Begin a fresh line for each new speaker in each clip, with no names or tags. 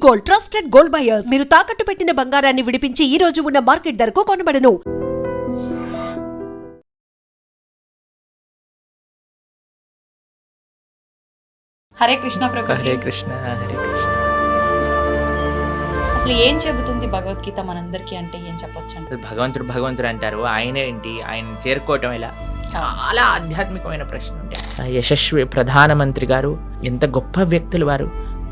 Gold, trusted gold buyers. మీరు తాకట్టు పెట్టిన బంగారాన్ని విడిపించి ఈ రోజు ఉన్న మార్కెట్ ధరకు కొనబడను.
హరే కృష్ణ ప్రభుజీ.
హరే కృష్ణ హరే కృష్ణ.
అసలు ఏం చెబుతుంది భగవద్గీత మనందరికీ అంటే ఏం చెప్పొచ్చు అంటే?
భగవంతుడు అంటారు, ఆయన ఏంటి, ఆయన చేరుకోవటం ఎలా? చాలా ఆధ్యాత్మికమైన ప్రశ్న ఉంటాయి. యశస్వి ప్రధానమంత్రి గారు ఎంత గొప్ప వ్యక్తులు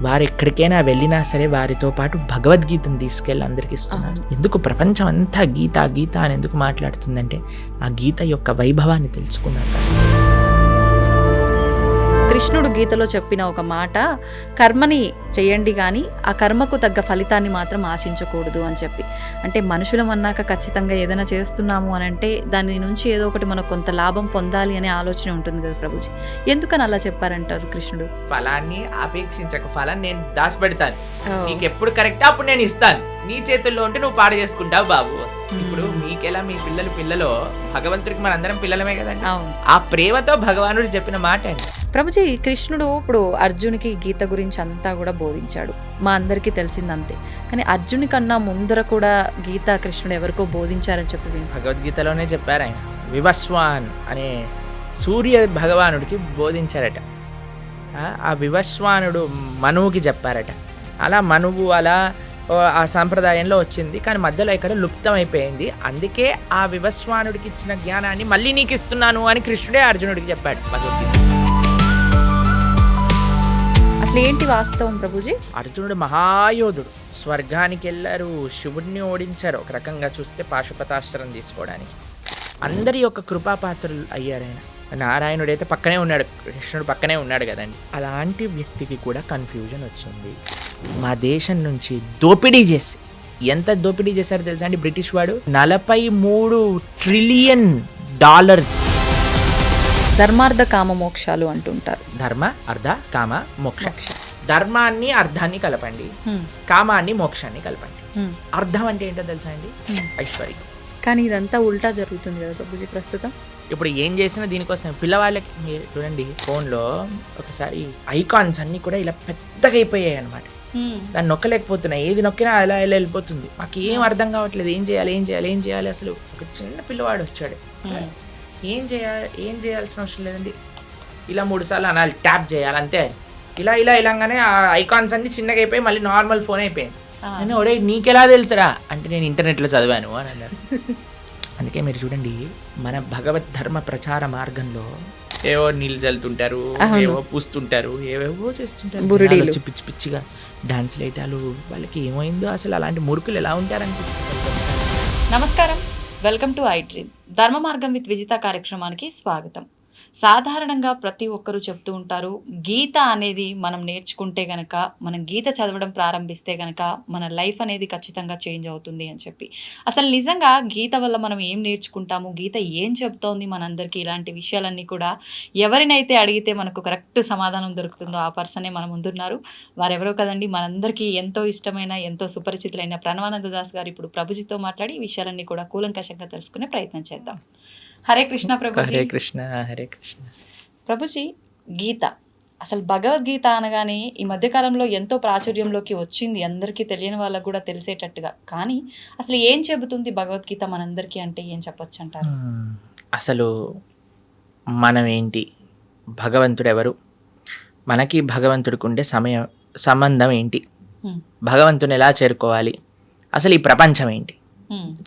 వారు ఎక్కడికైనా వెళ్ళినా సరే వారితో పాటు భగవద్గీతను తీసుకెళ్ళి అందరికి ఇస్తున్నారు. ఎందుకు ప్రపంచం అంతా గీత అని ఎందుకు మాట్లాడుతుందంటే ఆ గీత యొక్క వైభవాన్ని తెలుసుకున్నారు.
కృష్ణుడు గీతలో చెప్పిన ఒక మాట, కర్మని చేయండి కానీ ఆ కర్మకు తగ్గ ఫలితాన్ని మాత్రం ఆశించకూడదు అని చెప్పి. అంటే మనుషులం అన్నాక ఖచ్చితంగా ఏదైనా చేస్తున్నాము అని అంటే దాని నుంచి ఏదో ఒకటి మనకు కొంత లాభం పొందాలి అనే ఆలోచన ఉంటుంది కదా ప్రభుజీ. ఎందుకని అలా చెప్పారంటారు కృష్ణుడు?
ఫలాన్ని అపేక్షించక, ఫలాన్ని నేను దాచిపెడతాను, నీకు ఎప్పుడు కరెక్ట్ అప్పుడు నేను ఇస్తాను, నీ చేతుల్లో ఉంటే నువ్వు పాడు చేసుకుంటావు బాబు. ఇప్పుడు మీకెలా మీ పిల్లలు భగవంతుడికి మనందరం పిల్లలమే కదండి. ఆ ప్రేమతో భగవానుడు చెప్పిన మాట అండి.
ప్రభుజీ, కృష్ణుడు ఇప్పుడు అర్జునికి గీత గురించి అంతా కూడా బోధించాడు, మా అందరికీ తెలిసిందంతే. కానీ అర్జుని కన్నా ముందర కూడా గీత కృష్ణుడు ఎవరికో బోధించారని చెప్పి
భగవద్గీతలోనే చెప్పారు. ఆయన వివస్వాన్ అనే సూర్య భగవానుడికి బోధించారట. ఆ వివస్వానుడు మనువుకి చెప్పారట. అలా మనువు అలా ఆ సాంప్రదాయంలో వచ్చింది, కానీ మధ్యలో ఇక్కడ లుప్తం అయిపోయింది. అందుకే ఆ వివస్వానుడికి ఇచ్చిన జ్ఞానాన్ని మళ్ళీ నీకు ఇస్తున్నాను అని కృష్ణుడే అర్జునుడికి చెప్పాడు భగవద్గీత.
అసలు ఏంటి వాస్తవం ప్రభుజీ?
అర్జునుడు మహాయోధుడు, స్వర్గానికి వెళ్ళారు, శివుడిని ఓడించారు. ఒక రకంగా చూస్తే పాశుపతాస్త్రం తీసుకోవడానికి అందరి యొక్క కృపాపాత్రులు అయ్యారు. ఆయన నారాయణుడైతే పక్కనే ఉన్నాడు, కృష్ణుడు పక్కనే ఉన్నాడు కదండి. అలాంటి వ్యక్తికి కూడా కన్ఫ్యూజన్ వచ్చింది. మా దేశం నుంచి దోపిడీ చేసి, ఎంత దోపిడీ చేశారో తెలుసా అండి బ్రిటిష్ వాడు? 43 ట్రిలియన్ డాలర్స్.
ధర్మార్థ కామ మోక్షాలు అంటుంటారు.
ధర్మ అర్థ కామ మోక్ష. ధర్మాన్ని అర్థాన్ని కలపండి, కామాన్ని మోక్షాన్ని కలపండి. అర్థం అంటే ఏంటో తెలుసా అండి? ఐశ్వర్యం.
కానీ ఇదంతా ఉల్టా జరుగుతుంది కదా ప్రభుజీ ప్రస్తుతం.
ఇప్పుడు ఏం చేసినా దీనికోసం. పిల్లవాళ్ళకి మీరు చూడండి, ఫోన్లో ఒకసారి ఐకాన్స్ అన్నీ కూడా ఇలా పెద్దగా అయిపోయాయి అనమాట. దాన్ని నొక్కలేకపోతున్నాయి, ఏది నొక్కినా అలా ఇలా వెళ్ళిపోతుంది. మాకు ఏం అర్థం కావట్లేదు, ఏం చేయాలి. అసలు ఒక చిన్న పిల్లవాడు వచ్చాడు, ఏం చేయాల్సిన అవసరం లేదండి, ఇలా 3 సార్లు అనాలి, ట్యాప్ చేయాలి అంతే. ఇలాగానే ఆ ఐకాన్స్ అన్ని చిన్నగా అయిపోయి మళ్ళీ నార్మల్ ఫోన్ అయిపోయింది. నేను ఒడే నీకెలా తెలుసురా అంటే నేను ఇంటర్నెట్లో చదివాను అని అన్నారు. అందుకే మీరు చూడండి, మన భగవద్ ధర్మ ప్రచార మార్గంలో ఏవో నీళ్ళు చల్లుతుంటారు, ఏవో పూస్తుంటారు, ఏవేవో చేస్తుంటారు, పిచ్చి పిచ్చిగా డాన్స్ లేటాలు. వాళ్ళకి ఏమైందో అసలు, అలాంటి మూర్ఖులు ఎలా ఉంటారనిపిస్తుంది.
నమస్కారం, వెల్కమ్ టు ఐ డ్రీమ్. ధర్మ మార్గం విత్ విజిత కార్యక్రమానికి స్వాగతం. సాధారణంగా ప్రతి ఒక్కరూ చెప్తూ ఉంటారు, గీత అనేది మనం నేర్చుకుంటే గనక, మనం గీత చదవడం ప్రారంభిస్తే గనక మన లైఫ్ అనేది ఖచ్చితంగా చేంజ్ అవుతుంది అని చెప్పి. అసలు నిజంగా గీత వల్ల మనం ఏం నేర్చుకుంటాము, గీత ఏం చెప్తోంది మనందరికీ, ఇలాంటి విషయాలన్నీ కూడా ఎవరినైతే అడిగితే మనకు కరెక్ట్ సమాధానం దొరుకుతుందో ఆ పర్సనే మన ముందున్నారు. వారెవరో కదండి, మనందరికీ ఎంతో ఇష్టమైన, ఎంతో సుపరిచితులైన ప్రణవానంద దాస్ గారు ఇప్పుడు ప్రభుజీతో మాట్లాడి ఈ విషయాలన్నీ కూడా కూలంకషంగా తెలుసుకునే ప్రయత్నం చేద్దాం. హరే కృష్ణ ప్రభుజీ.
హరే కృష్ణ హరే కృష్ణ.
ప్రభుజీ, గీత అసలు భగవద్గీత అనగానే ఈ మధ్యకాలంలో ఎంతో ప్రాచుర్యంలోకి వచ్చింది, అందరికీ తెలియని వాళ్ళకు కూడా తెలిసేటట్టుగా. కానీ అసలు ఏం చెబుతుంది భగవద్గీత మనందరికీ అంటే ఏం చెప్పొచ్చు అంటారు?
అసలు మనం ఏంటి, భగవంతుడు ఎవరు, మనకి భగవంతుడికి ఉండే సంబంధం ఏంటి, భగవంతుని ఎలా చేరుకోవాలి, అసలు ఈ ప్రపంచం ఏంటి?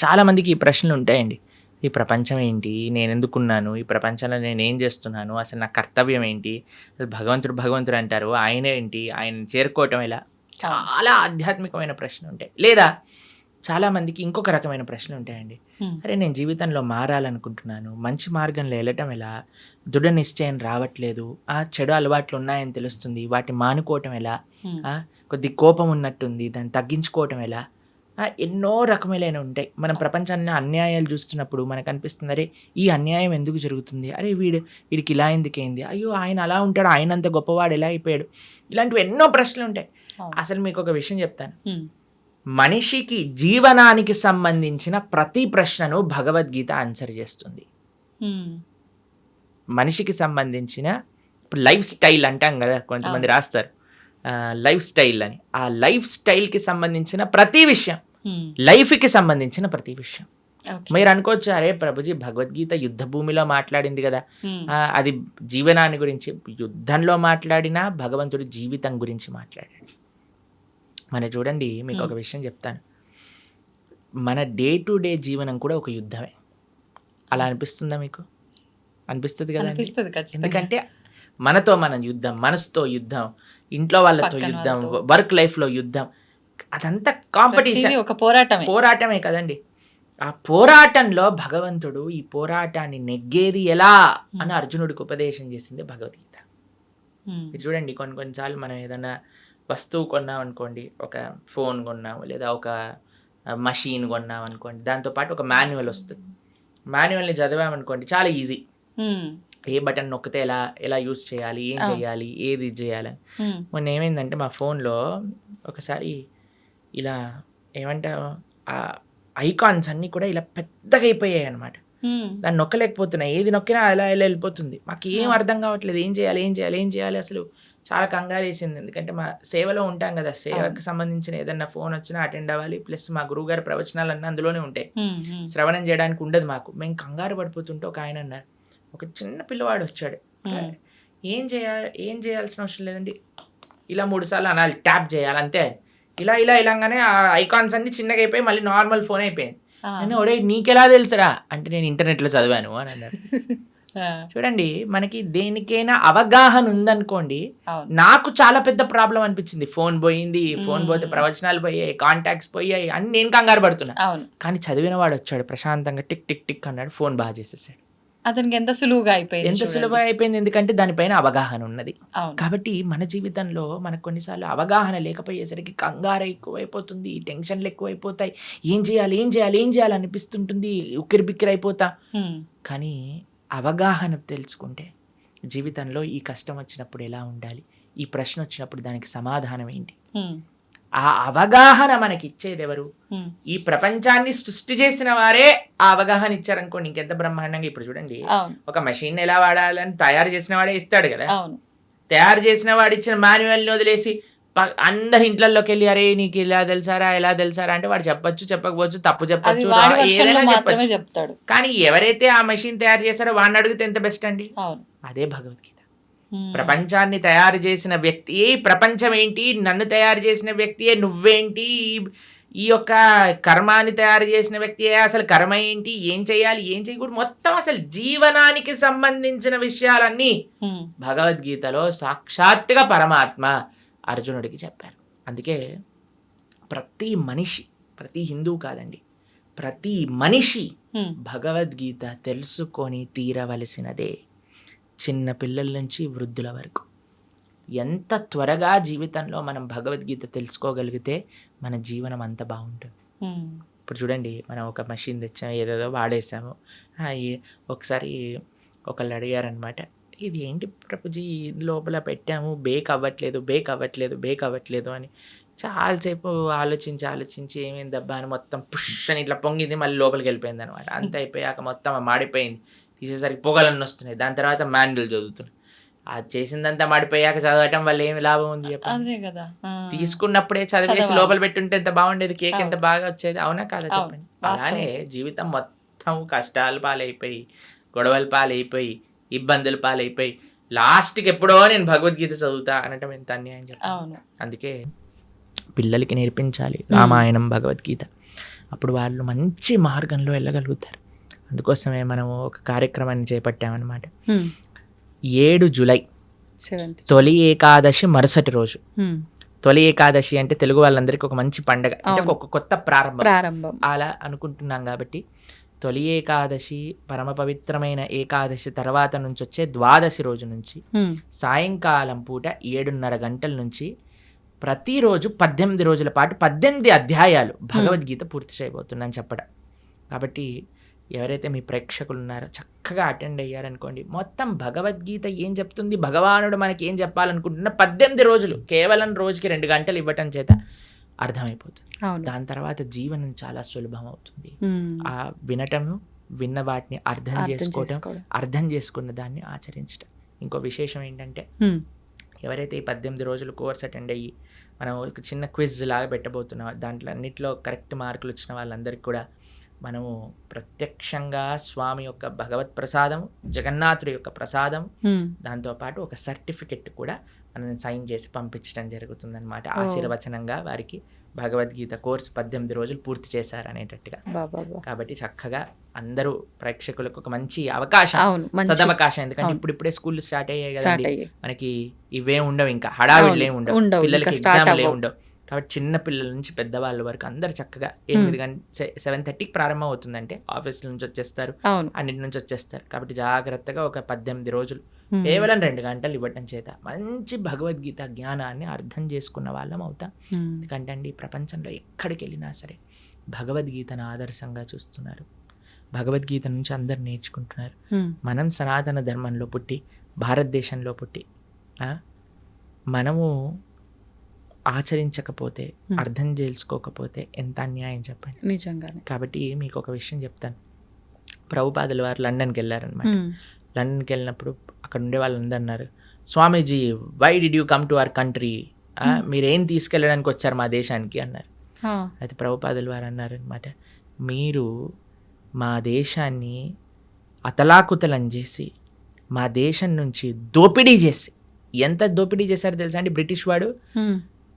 చాలామందికి ఈ ప్రశ్నలు ఉంటాయండి. ఈ ప్రపంచం ఏంటి, నేను ఎందుకున్నాను, ఈ ప్రపంచంలో నేను ఏం చేస్తున్నాను, అసలు నా కర్తవ్యం ఏంటి, అసలు భగవంతుడు అంటారు, ఆయన ఏంటి, ఆయన చేరుకోవటం ఎలా? చాలా ఆధ్యాత్మికమైన ప్రశ్నలు ఉంటాయి. లేదా చాలామందికి ఇంకొక రకమైన ప్రశ్నలు ఉంటాయండి. అరే నేను జీవితంలో మారాలనుకుంటున్నాను, మంచి మార్గంలో వెళ్ళటం ఎలా, దృఢ నిశ్చయం రావట్లేదు, చెడు అలవాట్లు ఉన్నాయని తెలుస్తుంది, వాటిని మానుకోవటం ఎలా, కొద్ది కోపం ఉన్నట్టుంది, దాన్ని తగ్గించుకోవటం ఎలా, ఎన్నో రకములైన ఉంటాయి. మనం ప్రపంచాన్ని అన్యాయాలు చూస్తున్నప్పుడు మనకు అనిపిస్తుంది, అరే ఈ అన్యాయం ఎందుకు జరుగుతుంది, అరే వీడికి ఇలా ఎందుకైంది, అయ్యో ఆయన అలా ఉంటాడు, ఆయన అంత గొప్పవాడు ఎలా అయిపోయాడు, ఇలాంటివి ఎన్నో ప్రశ్నలు ఉంటాయి. అసలు మీకు ఒక విషయం చెప్తాను, మనిషికి జీవనానికి సంబంధించిన ప్రతి ప్రశ్నను భగవద్గీత ఆన్సర్ చేస్తుంది. మనిషికి సంబంధించిన ఇప్పుడు లైఫ్ స్టైల్ అంటాం కదా, కొంతమంది రాస్తారు, లైఫ్ స్టైల్ అని. ఆ లైఫ్ స్టైల్కి సంబంధించిన ప్రతి విషయం, లైఫ్కి సంబంధించిన ప్రతి విషయం. మీరు అనుకోవచ్చు, అరే ప్రభుజీ భగవద్గీత యుద్ధ భూమిలో మాట్లాడింది కదా, అది జీవనాన్ని గురించి. యుద్ధంలో మాట్లాడినా భగవంతుడు జీవితం గురించి మాట్లాడాడు. మన చూడండి, మీకు ఒక విషయం చెప్తాను. మన డే టు డే జీవనం కూడా ఒక యుద్ధమే. అలా అనిపిస్తుందా మీకు? అనిపిస్తుంది కదా. ఎందుకంటే మనతో మనం యుద్ధం, మనసుతో యుద్ధం, ఇంట్లో వాళ్ళతో యుద్ధం, వర్క్ లైఫ్లో యుద్ధం, అదంతా కాంపిటీషన్,
ఒక
పోరాటమే కదండి. ఆ పోరాటంలో భగవంతుడు ఈ పోరాటాన్ని నెగ్గేది ఎలా అని అర్జునుడికి ఉపదేశం చేసింది భగవద్గీత. మీరు చూడండి, కొన్నిసార్లు మనం ఏదైనా వస్తువు కొన్నాం అనుకోండి, ఒక ఫోన్ కొన్నాము లేదా ఒక మషీన్ కొన్నాం అనుకోండి, దాంతోపాటు ఒక మాన్యువల్ వస్తుంది. మాన్యువల్ని చదివామనుకోండి, చాలా ఈజీ. ఏ బటన్ నొక్కితే ఎలా యూజ్ చేయాలి, ఏం చేయాలి, ఏది చేయాలని. మొన్న ఏమైందంటే మా ఫోన్లో ఒకసారి ఇలా ఏమంటారు, ఆ ఐకాన్స్ అన్నీ కూడా ఇలా పెద్దగా అయిపోయాయి అనమాట. దాన్ని నొక్కలేకపోతున్నాయి, ఏది నొక్కినా అలా వెళ్ళిపోతుంది. మాకు ఏం అర్థం కావట్లేదు, ఏం చేయాలి. అసలు చాలా కంగారు వేసింది. ఎందుకంటే మా సేవలో ఉంటాం కదా, సేవకు సంబంధించిన ఏదన్నా ఫోన్ వచ్చినా అటెండ్ అవ్వాలి. ప్లస్ మా గురువు గారి ప్రవచనాలన్నీ అందులోనే ఉంటాయి, శ్రవణం చేయడానికి ఉండదు మాకు. మేము కంగారు పడిపోతుంటే ఒక ఆయన అన్నారు, ఒక చిన్న పిల్లవాడు వచ్చాడు, ఏం చేయాల్సిన అవసరం లేదండి, ఇలా 3 సార్లు అనాలి, ట్యాప్ చేయాలి అంతే. ఇలాగానే ఆ ఐకాన్స్ అన్ని చిన్నగా అయిపోయి మళ్ళీ నార్మల్ ఫోన్ అయిపోయింది. నేను ఒడే నీకెలా తెలుసురా అంటే, నేను ఇంటర్నెట్లో చదివాను అని అన్నారు. చూడండి, మనకి దేనికైనా అవగాహన ఉందనుకోండి. నాకు చాలా పెద్ద ప్రాబ్లం అనిపించింది. ఫోన్ పోయింది, ఫోన్ పోతే ప్రవచనాలు పోయాయి, కాంటాక్ట్స్ పోయాయి అని నేను కంగారు పడుతున్నా. కానీ చదివిన వాడు వచ్చాడు, ప్రశాంతంగా టిక్ టిక్ టిక్ అన్నాడు, ఫోన్ బాగా చేసేసాడు.
అతనికి ఎంత సులువుగా అయిపోయింది,
ఎందుకంటే దానిపైన అవగాహన ఉన్నది. కాబట్టి మన జీవితంలో మనకు కొన్నిసార్లు అవగాహన లేకపోయేసరికి కంగారు ఎక్కువైపోతుంది, టెన్షన్లు ఎక్కువైపోతాయి, ఏం చేయాలి అనిపిస్తుంటుంది, ఉక్కిరిబిక్కిరి అయిపోతా. కానీ అవగాహన తెలుసుకుంటే జీవితంలో ఈ కష్టం వచ్చినప్పుడు ఎలా ఉండాలి, ఈ ప్రశ్న వచ్చినప్పుడు దానికి సమాధానం ఏంటి, ఆ అవగాహన మనకి ఇచ్చేది ఎవరు? ఈ ప్రపంచాన్ని సృష్టి చేసిన వారే ఆ అవగాహన ఇచ్చారనుకోండి, ఇంకెంత బ్రహ్మాండంగా. ఇప్పుడు చూడండి, ఒక మెషిన్ ఎలా వాడాలని తయారు చేసిన వాడే ఇస్తాడు కదా. తయారు చేసిన వాడు ఇచ్చిన మాన్యువల్ని వదిలేసి అందరి ఇంట్లోకి వెళ్ళి, అరే నీకు ఇలా తెలుసారా అంటే వాడు చెప్పొచ్చు, చెప్పకపోవచ్చు, తప్పు చెప్పొచ్చు, ఏదైనా చెప్పొచ్చు. కానీ ఎవరైతే ఆ మెషిన్ తయారు చేశారో వాడిని అడిగితే ఎంత బెస్ట్ అండి. అదే భగవద్గీత. ప్రపంచాన్ని తయారు చేసిన వ్యక్తి, ప్రపంచం ఏంటి, నన్ను తయారు చేసిన వ్యక్తియే నువ్వేంటి, ఈ యొక్క కర్మాన్ని తయారు చేసిన వ్యక్తియే అసలు కర్మ ఏంటి, ఏం చేయాలి, ఏం చేయకూడదు, మొత్తం అసలు జీవనానికి సంబంధించిన విషయాలన్నీ భగవద్గీతలో సాక్షాత్తుగా పరమాత్మ అర్జునుడికి చెప్పారు. అందుకే ప్రతి మనిషి, ప్రతి హిందువు కాదండి, ప్రతి మనిషి భగవద్గీత తెలుసుకొని తీరవలసినదే. చిన్న పిల్లల నుంచి వృద్ధుల వరకు ఎంత త్వరగా జీవితంలో మనం భగవద్గీత తెలుసుకోగలిగితే మన జీవనం అంత బాగుంటుంది. ఇప్పుడు చూడండి, మనం ఒక మెషిన్ తెచ్చాము, ఏదేదో వాడేసాము. ఒకసారి ఒకళ్ళు అడిగారనమాట, ఇది ఏంటి ప్రభుజీ లోపల పెట్టాము, బేక్ అవ్వట్లేదు అని. చాలాసేపు ఆలోచించి ఏమైందబ్బా అని మొత్తం పుష్ అని ఇట్లా పొంగింది, మళ్ళీ లోపలికి వెళ్ళిపోయింది అనమాట. అంత అయిపోయాక మొత్తం మాడిపోయింది, తీసేసరికి పొగలన్నీ వస్తున్నాయి. దాని తర్వాత మాన్యువల్ చదువుతున్నాయి. అది చేసిందంతా మాడిపోయాక చదవటం వల్ల ఏమి లాభం ఉంది చెప్పండి. తీసుకున్నప్పుడే చదివేసి లోపల పెట్టుంటే ఎంత బాగుండేది, కేక్ ఎంత బాగా వచ్చేది, అవునా కాదా చెప్పండి. అలానే జీవితం మొత్తం కష్టాలు పాలైపోయి, గొడవల పాలైపోయి, ఇబ్బందుల పాలైపోయి, లాస్ట్కి ఎప్పుడో నేను భగవద్గీత చదువుతా అనటం ఎంత అన్యాయం చెప్పండి. అందుకే పిల్లలకి నేర్పించాలి రామాయణం, భగవద్గీత. అప్పుడు వాళ్ళు మంచి మార్గంలో వెళ్ళగలుగుతారు. అందుకోసమే మనము ఒక కార్యక్రమాన్ని చేపట్టామన్నమాట. 7 జూలై తొలి ఏకాదశి మరుసటి రోజు. తొలి ఏకాదశి అంటే తెలుగు వాళ్ళందరికీ ఒక మంచి పండగ, అంటే ఒక కొత్త ప్రారంభం అలా అనుకుంటున్నాం. కాబట్టి తొలి ఏకాదశి, పరమ పవిత్రమైన ఏకాదశి తర్వాత నుంచి వచ్చే ద్వాదశి రోజు నుంచి సాయంకాలం పూట 7:30 గంటల నుంచి ప్రతిరోజు 18 రోజుల పాటు 18 అధ్యాయాలు భగవద్గీత పూర్తి చేయబోతున్నాను చెప్పడం. కాబట్టి ఎవరైతే మీ ప్రేక్షకులు ఉన్నారో చక్కగా అటెండ్ అయ్యారనుకోండి, మొత్తం భగవద్గీత ఏం చెప్తుంది, భగవానుడు మనకి ఏం చెప్పాలనుకుంటున్నా 18 రోజులు, కేవలం రోజుకి 2 గంటలు ఇవ్వటం చేత అర్థమైపోతుంది. దాని తర్వాత జీవనం చాలా సులభం అవుతుంది. ఆ వినటము, విన్న వాటిని అర్థం చేసుకోవటం, అర్థం చేసుకున్న దాన్ని ఆచరించటం. ఇంకో విశేషం ఏంటంటే ఎవరైతే ఈ 18 రోజులు కోర్స్ అటెండ్ అయ్యి మనం ఒక చిన్న క్విజ్ లాగా పెట్టబోతున్నాం, దాంట్లో అన్నింటిలో కరెక్ట్ మార్కులు వచ్చిన వాళ్ళందరికీ కూడా మనము ప్రత్యక్షంగా స్వామి యొక్క భగవత్ ప్రసాదం, జగన్నాథుడి యొక్క ప్రసాదం, దాంతోపాటు ఒక సర్టిఫికెట్ కూడా మనం సైన్ చేసి పంపించడం జరుగుతుందన్నమాట. ఆశీర్వచనంగా వారికి భగవద్గీత కోర్సు 18 రోజులు పూర్తి చేశారు అనేటట్టుగా. కాబట్టి చక్కగా అందరూ ప్రేక్షకులకు ఒక మంచి అవకాశం, సదవకాశం. ఎందుకంటే ఇప్పుడిప్పుడే స్కూల్ స్టార్ట్ అయ్యాయి కదండి, మనకి ఇవే ఉండవు, ఇంకా హడావిడిలే ఉండవు, పిల్లలకి ఎగ్జామ్లే ఉండవు. కాబట్టి చిన్న పిల్లల నుంచి పెద్దవాళ్ళ వరకు అందరు చక్కగా 7:30కి ప్రారంభం అవుతుందంటే ఆఫీసుల నుంచి వచ్చేస్తారు, అన్నిటి నుంచి వచ్చేస్తారు. కాబట్టి జాగ్రత్తగా ఒక 18 రోజులు కేవలం 2 గంటలు ఇవ్వటం చేత మంచి భగవద్గీత జ్ఞానాన్ని అర్థం చేసుకున్న వాళ్ళం అవుతాం. ఎందుకంటే అండి ప్రపంచంలో ఎక్కడికి వెళ్ళినా సరే భగవద్గీతను ఆదర్శంగా చూస్తున్నారు, భగవద్గీత నుంచి అందరు నేర్చుకుంటున్నారు. మనం సనాతన ధర్మంలో పుట్టి, భారతదేశంలో పుట్టి మనము ఆచరించకపోతే, అర్థం చేసుకోకపోతే ఎంత అన్యాయం చెప్పండి.
నిజంగానే.
కాబట్టి మీకు ఒక విషయం చెప్తాను. ప్రభుపాదుల వారు లండన్కి వెళ్ళారనమాట. లండన్కి వెళ్ళినప్పుడు అక్కడ ఉండే వాళ్ళందరూ అన్నారు, Swamiji why did you come to our country, మీరేం తీసుకెళ్ళడానికి వచ్చారు మా దేశానికి అన్నారు. అయితే ప్రభుపాదుల వారు అన్నారు అనమాట, మీరు మా దేశాన్ని అతలాకుతలం చేసి, మా దేశం నుంచి దోపిడీ చేసి, ఎంత దోపిడీ చేశారో తెలుసా అండి బ్రిటిష్ వాడు,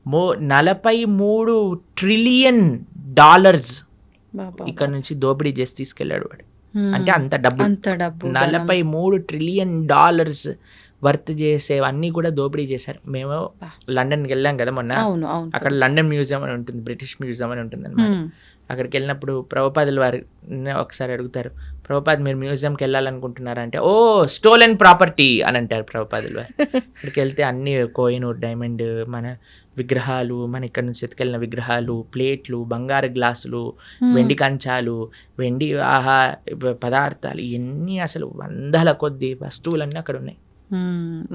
43 ట్రిలియన్ డాలర్స్ ఇక్కడ నుంచి దోపిడీ చేసి తీసుకెళ్ళాడు వాడు. అంటే అంత డబ్బు 43 ట్రిలియన్ డాలర్స్ వర్త్ చేసేవన్నీ కూడా దోపిడీ చేశారు. మేము లండన్కి వెళ్ళాం కదా మొన్న, అక్కడ లండన్ మ్యూజియం అని ఉంటుంది, బ్రిటిష్ మ్యూజియం అని ఉంటుంది అనమాట. అక్కడికి వెళ్ళినప్పుడు ప్రభుపాదుల వారు ఒకసారి అడుగుతారు, ప్రభుపాద్ మీరు మ్యూజియంకి వెళ్ళాలనుకుంటున్నారంటే, ఓ స్టోలెన్ ప్రాపర్టీ అని అంటారు ప్రభుపాదుల వారు. అక్కడికి వెళ్తే అన్ని కోహినూర్ డైమండ్ మన విగ్రహాలు, మన ఇక్కడ నుంచి ఎత్తుకెళ్ళిన విగ్రహాలు, ప్లేట్లు, బంగారు గ్లాసులు, వెండి కంచాలు, వెండి పదార్థాలు, ఇవన్నీ అసలు వందల కొద్ది వస్తువులన్నీ అక్కడ ఉన్నాయి.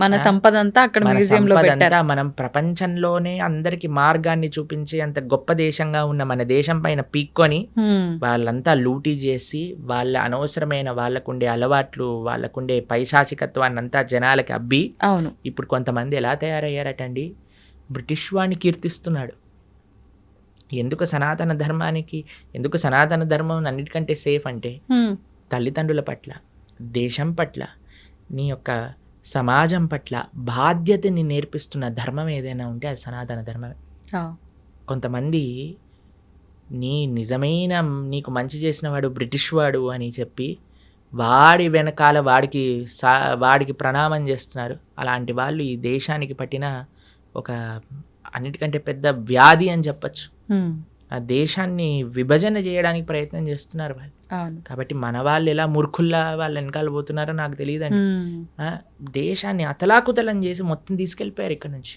మన సంపద అంతా అక్కడ మ్యూజియంలో పెట్టారు.
మనం ప్రపంచంలోనే అందరికి మార్గాన్ని చూపించి అంత గొప్ప దేశంగా ఉన్న మన దేశం పైన పీక్కొని వాళ్ళంతా లూటీ చేసి, వాళ్ళ అనవసరమైన వాళ్ళకుండే అలవాట్లు, వాళ్ళకుండే పైశాచికత్వాన్ని అంతా జనాలకి అబ్బి, ఇప్పుడు కొంతమంది ఎలా తయారయ్యారటండి, బ్రిటిష్ వాడిని కీర్తిస్తున్నాడు. ఎందుకు సనాతన ధర్మం అన్నిటికంటే సేఫ్ అంటే తల్లిదండ్రుల పట్ల, దేశం పట్ల, నీ యొక్క సమాజం పట్ల బాధ్యతని నేర్పిస్తున్న ధర్మం ఏదైనా ఉంటే అది సనాతన ధర్మమే. కొంతమంది నిజమైన నీకు మంచి చేసిన వాడు బ్రిటిష్ వాడు అని చెప్పి వాడి వెనకాల వాడికి ప్రణామం చేస్తున్నారు. అలాంటి వాళ్ళు ఈ దేశానికి పట్టిన ఒక అన్నిటికంటే పెద్ద వ్యాధి అని చెప్పచ్చు. ఆ దేశాన్ని విభజన చేయడానికి ప్రయత్నం చేస్తున్నారు వాళ్ళు. కాబట్టి మన వాళ్ళు ఎలా మూర్ఖుల్లా వాళ్ళ వెనకాల పోతున్నారో నాకు తెలియదండి. దేశాన్ని అతలాకుతలం చేసి మొత్తం తీసుకెళ్ళిపోయారు ఇక్కడ నుంచి.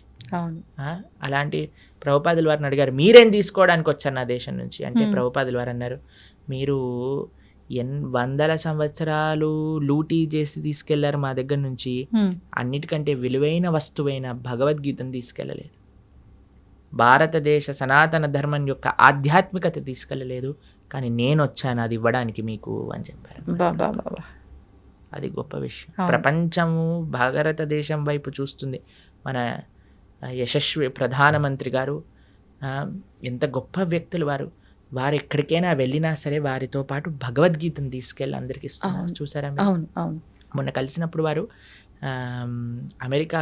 అలాంటి ప్రభుపాదుల వారిని అడిగారు, మీరేం తీసుకోవడానికి వచ్చారు నా దేశం నుంచి అంటే, ప్రభుపాదుల వారు అన్నారు, మీరు వందల సంవత్సరాలు లూటీ చేసి తీసుకెళ్లారు మా దగ్గర నుంచి, అన్నిటికంటే విలువైన వస్తువైన భగవద్గీతను తీసుకెళ్ళలేదు, భారతదేశ సనాతన ధర్మం యొక్క ఆధ్యాత్మికత తీసుకెళ్ళలేదు, కానీ నేను వచ్చాను అది ఇవ్వడానికి మీకు అని చెప్పారు. అది గొప్ప విషయం. ప్రపంచము భారతదేశం వైపు చూస్తుంది. మన యశస్వి ప్రధానమంత్రి గారు ఎంత గొప్ప వ్యక్తులు వారు ఎక్కడికైనా వెళ్ళినా సరే వారితో పాటు భగవద్గీతను తీసుకెళ్ళి అందరికి ఇస్తున్నారు. చూసారా? మొన్న కలిసినప్పుడు వారు అమెరికా,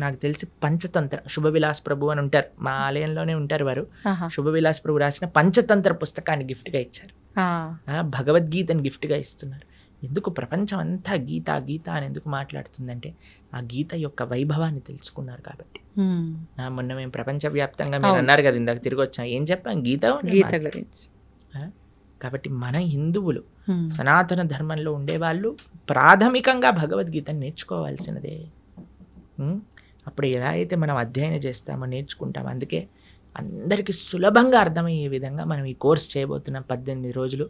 నాకు తెలిసి పంచతంత్ర శుభవిలాస్ ప్రభు అని ఉంటారు, మా ఆలయంలోనే ఉంటారు వారు. శుభవిలాస్ ప్రభు రాసిన పంచతంత్ర పుస్తకాన్ని గిఫ్ట్గా ఇచ్చారు, భగవద్గీతని గిఫ్ట్గా ఇస్తున్నారు. ఎందుకు ప్రపంచం అంతా గీత గీత అని ఎందుకు మాట్లాడుతుందంటే ఆ గీత యొక్క వైభవాన్ని తెలుసుకున్నారు కాబట్టి. మొన్న మేము ప్రపంచవ్యాప్తంగా మీరు అన్నారు కదా ఇందాక తిరిగి వచ్చాం, ఏం చెప్పాం? గీత గురించి. కాబట్టి మన హిందువులు సనాతన ధర్మంలో ఉండేవాళ్ళు ప్రాథమికంగా భగవద్గీతను నేర్చుకోవాల్సినదే. అప్పుడు ఎలా అయితే మనం అధ్యయనం చేస్తామో నేర్చుకుంటాము. అందుకే అందరికీ సులభంగా అర్థమయ్యే విధంగా మనం ఈ కోర్స్ చేయబోతున్నాం 18 రోజులు,